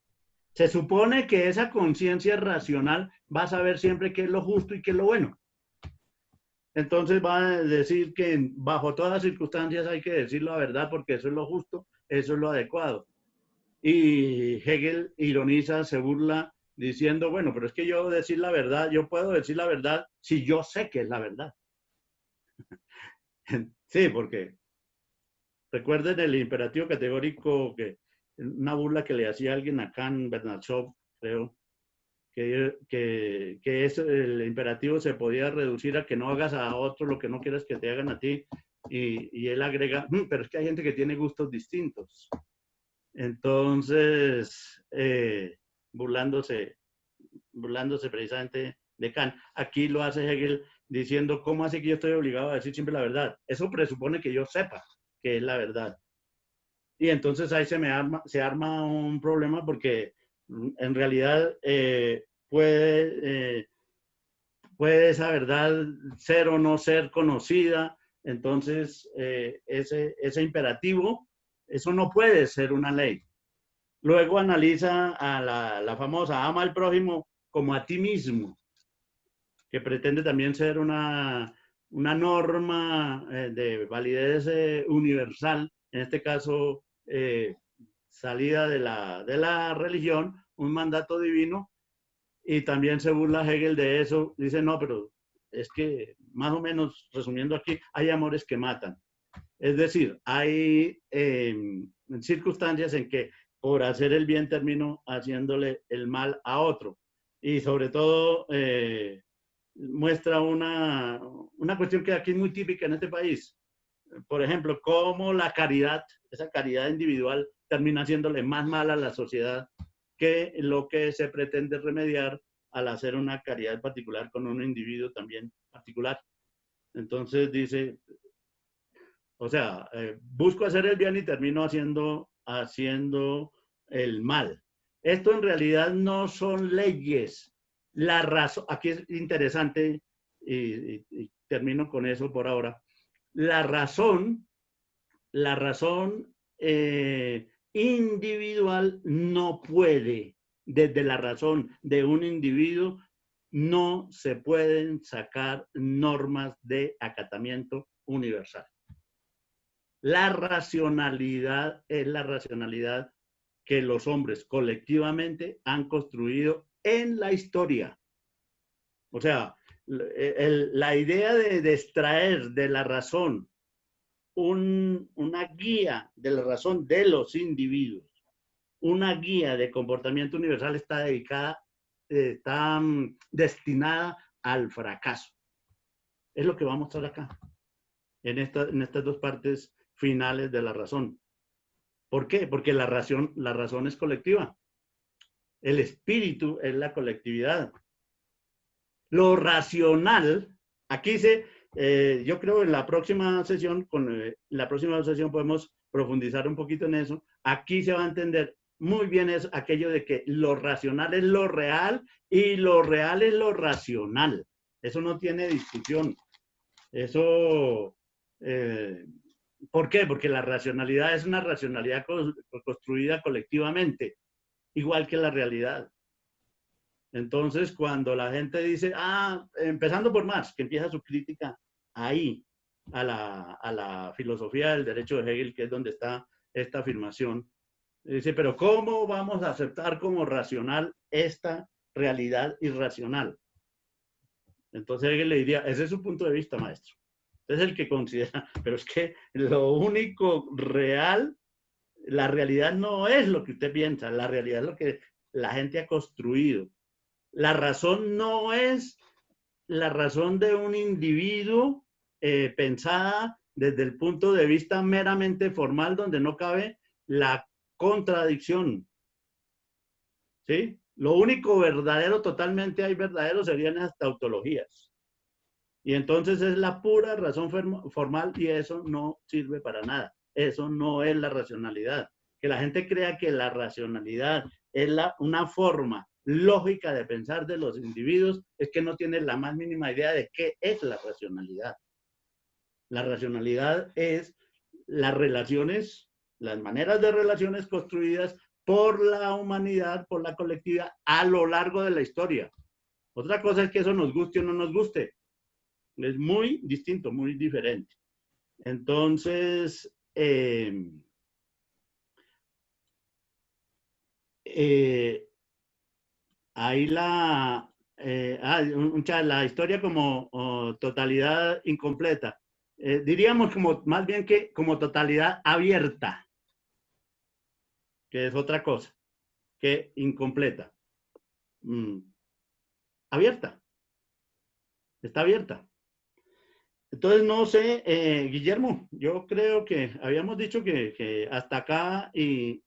se supone que esa conciencia racional va a saber siempre qué es lo justo y qué es lo bueno. Entonces va a decir que bajo todas circunstancias hay que decir la verdad porque eso es lo justo, eso es lo adecuado. Y Hegel ironiza, se burla, diciendo, bueno, pero es que yo decir la verdad, yo puedo decir la verdad si yo sé que es la verdad. Sí, porque recuerden el imperativo categórico, que una burla que le hacía alguien a Kant, Bernard Shaw, creo, que es, el imperativo se podía reducir a que no hagas a otro lo que no quieras que te hagan a ti, y él agrega, pero es que hay gente que tiene gustos distintos. Entonces, burlándose precisamente de Kant. Aquí lo hace Hegel diciendo, ¿cómo hace que yo estoy obligado a decir siempre la verdad? Eso presupone que yo sepa que es la verdad. Y entonces ahí se arma un problema porque en realidad puede esa verdad ser o no ser conocida. Entonces, ese imperativo, eso no puede ser una ley. Luego analiza a la famosa ama al prójimo como a ti mismo, que pretende también ser una norma de validez universal, en este caso salida de la religión, un mandato divino, y también se burla Hegel de eso, dice, no, pero es que más o menos, resumiendo aquí, hay amores que matan. Es decir, hay circunstancias en que por hacer el bien termino haciéndole el mal a otro. Y sobre todo muestra una cuestión que aquí es muy típica en este país. Por ejemplo, cómo la caridad, esa caridad individual, termina haciéndole más mal a la sociedad que lo que se pretende remediar al hacer una caridad particular con un individuo también particular. Entonces dice, o sea, busco hacer el bien y termino haciendo el mal. Esto en realidad no son leyes. La razón, aquí es interesante, y termino con eso por ahora. La razón individual no puede, desde la razón de un individuo, no se pueden sacar normas de acatamiento universal. La racionalidad es la racionalidad que los hombres colectivamente han construido en la historia. O sea, la idea de extraer de la razón una guía de la razón de los individuos, una guía de comportamiento universal está destinada al fracaso. Es lo que va a mostrar acá, en estas dos partes finales de la razón. ¿Por qué? Porque la razón es colectiva. El espíritu es la colectividad. Lo racional, aquí yo creo en la próxima sesión, podemos profundizar un poquito en eso. Aquí se va a entender muy bien aquello de que lo racional es lo real y lo real es lo racional. Eso no tiene discusión. Eso, ¿por qué? Porque la racionalidad es una racionalidad construida colectivamente, igual que la realidad. Entonces, cuando la gente dice, empezando por Marx, que empieza su crítica ahí, a la filosofía del derecho de Hegel, que es donde está esta afirmación, dice, pero ¿cómo vamos a aceptar como racional esta realidad irracional? Entonces Hegel le diría, ese es su punto de vista, maestro. Es el que considera, pero es que lo único real, la realidad no es lo que usted piensa, la realidad es lo que la gente ha construido. La razón no es la razón de un individuo pensada desde el punto de vista meramente formal, donde no cabe la contradicción. ¿Sí? Lo único verdadero, totalmente hay verdadero, serían las tautologías. Y entonces es la pura razón formal y eso no sirve para nada. Eso no es la racionalidad. Que la gente crea que la racionalidad es una forma lógica de pensar de los individuos, es que no tiene la más mínima idea de qué es la racionalidad. La racionalidad es las relaciones, las maneras de relaciones construidas por la humanidad, por la colectividad, a lo largo de la historia. Otra cosa es que eso nos guste o no nos guste. Es muy distinto, muy diferente. Entonces, ahí la historia como totalidad incompleta. Diríamos más bien que como totalidad abierta, que es otra cosa, que incompleta. Abierta. Está abierta. Entonces, no sé, Guillermo, yo creo que habíamos dicho que hasta acá y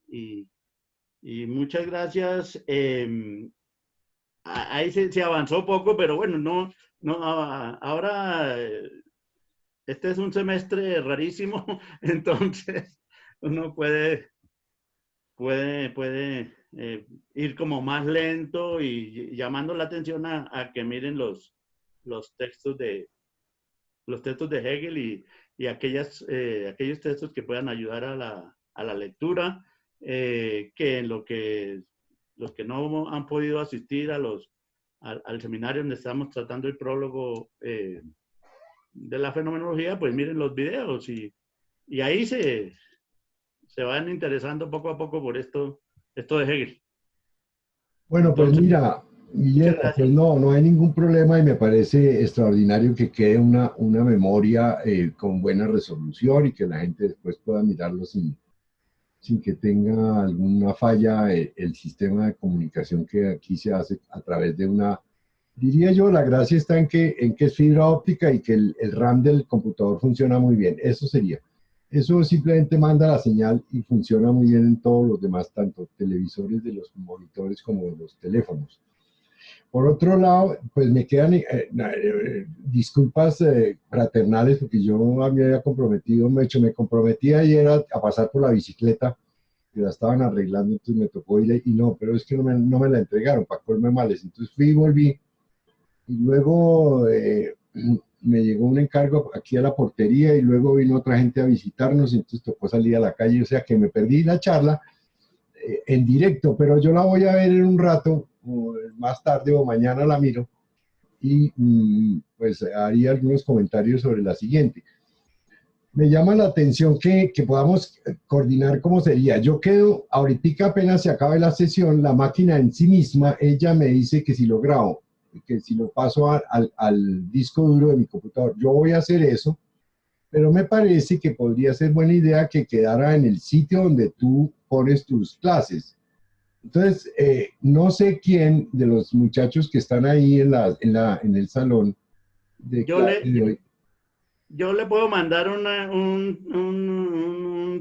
muchas gracias. Ahí se avanzó poco, pero bueno, ahora este es un semestre rarísimo, entonces uno puede ir como más lento y llamando la atención a que miren los textos de Hegel y aquellos textos que puedan ayudar a la lectura, que en los que no han podido asistir al seminario donde estamos tratando el prólogo de la fenomenología, pues miren los videos y ahí se van interesando poco a poco por esto de Hegel. Bueno, pues Entonces, mira, Guillermo, pues no hay ningún problema y me parece extraordinario que quede una memoria con buena resolución y que la gente después pueda mirarlo sin que tenga alguna falla el sistema de comunicación que aquí se hace a través de diría yo, la gracia está en que es fibra óptica y que el RAM del computador funciona muy bien. Eso simplemente manda la señal y funciona muy bien en todos los demás, tanto televisores de los monitores como de los teléfonos. Por otro lado, pues me quedan disculpas fraternales porque yo me había comprometido, me comprometí ayer a pasar por la bicicleta, que la estaban arreglando, entonces me tocó ir y no, pero es que no me la entregaron para colme males. Entonces fui y volví y luego me llegó un encargo aquí a la portería y luego vino otra gente a visitarnos, entonces tocó salir a la calle, o sea que me perdí la charla en directo, pero yo la voy a ver en un rato, más tarde o mañana la miro y pues haría algunos comentarios sobre la siguiente. Me llama la atención que podamos coordinar cómo sería. Yo quedo, ahorita apenas se acabe la sesión, la máquina en sí misma, ella me dice que si lo grabo, que si lo paso al disco duro de mi computador, yo voy a hacer eso pero me parece que podría ser buena idea que quedara en el sitio donde tú pones tus clases. Entonces, no sé quién de los muchachos que están ahí en el salón de Yo clase le, de hoy. yo le puedo mandar un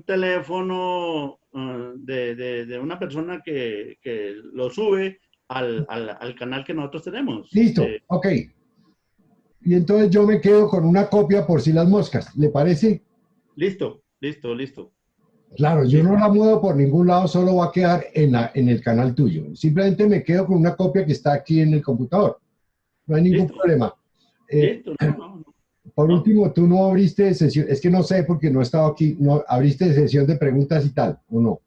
teléfono de una persona que lo sube al canal que nosotros tenemos. Listo, ok. Y entonces yo me quedo con una copia por si las moscas, ¿le parece? Listo, listo, listo. Claro, yo no la muevo por ningún lado, solo va a quedar en el canal tuyo. Simplemente me quedo con una copia que está aquí en el computador. No hay ningún Listo. problema. Listo, no. Por último, tú no abriste sesión, es que no sé porque no he estado aquí, no abriste sesión de preguntas y tal, ¿o no?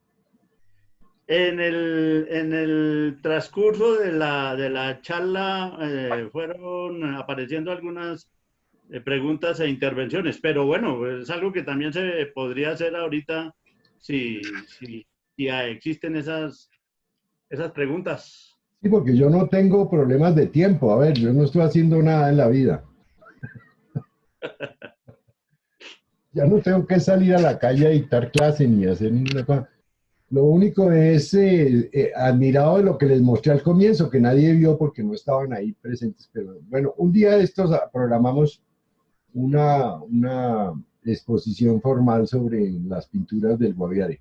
En el transcurso de la charla fueron apareciendo algunas preguntas e intervenciones, pero bueno, es algo que también se podría hacer ahorita si existen esas preguntas. Sí, porque yo no tengo problemas de tiempo. A ver, yo no estoy haciendo nada en la vida. Ya no tengo que salir a la calle a dictar clase ni hacer ninguna cosa. Lo único es admirado de lo que les mostré al comienzo, que nadie vio porque no estaban ahí presentes. Pero bueno, un día de estos programamos una exposición formal sobre las pinturas del Guaviare.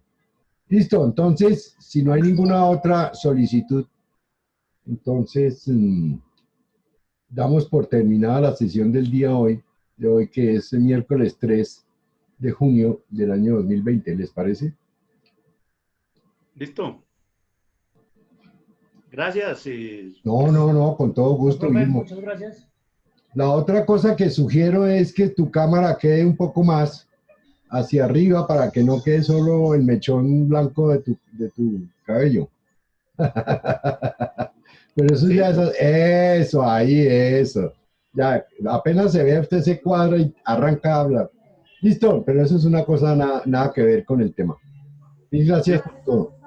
Listo, entonces, si no hay ninguna otra solicitud, entonces damos por terminada la sesión del día de hoy, que es el miércoles 3 de junio del año 2020, ¿les parece? Listo. Gracias. No, con todo gusto. Profe, Guillermo. muchas gracias. La otra cosa que sugiero es que tu cámara quede un poco más hacia arriba para que no quede solo el mechón blanco de tu cabello. Pero eso Sí. ya es, eso, ahí, eso. Ya, apenas se ve, usted se cuadra y arranca a hablar. Listo, pero eso es una cosa nada que ver con el tema. Y gracias por todo.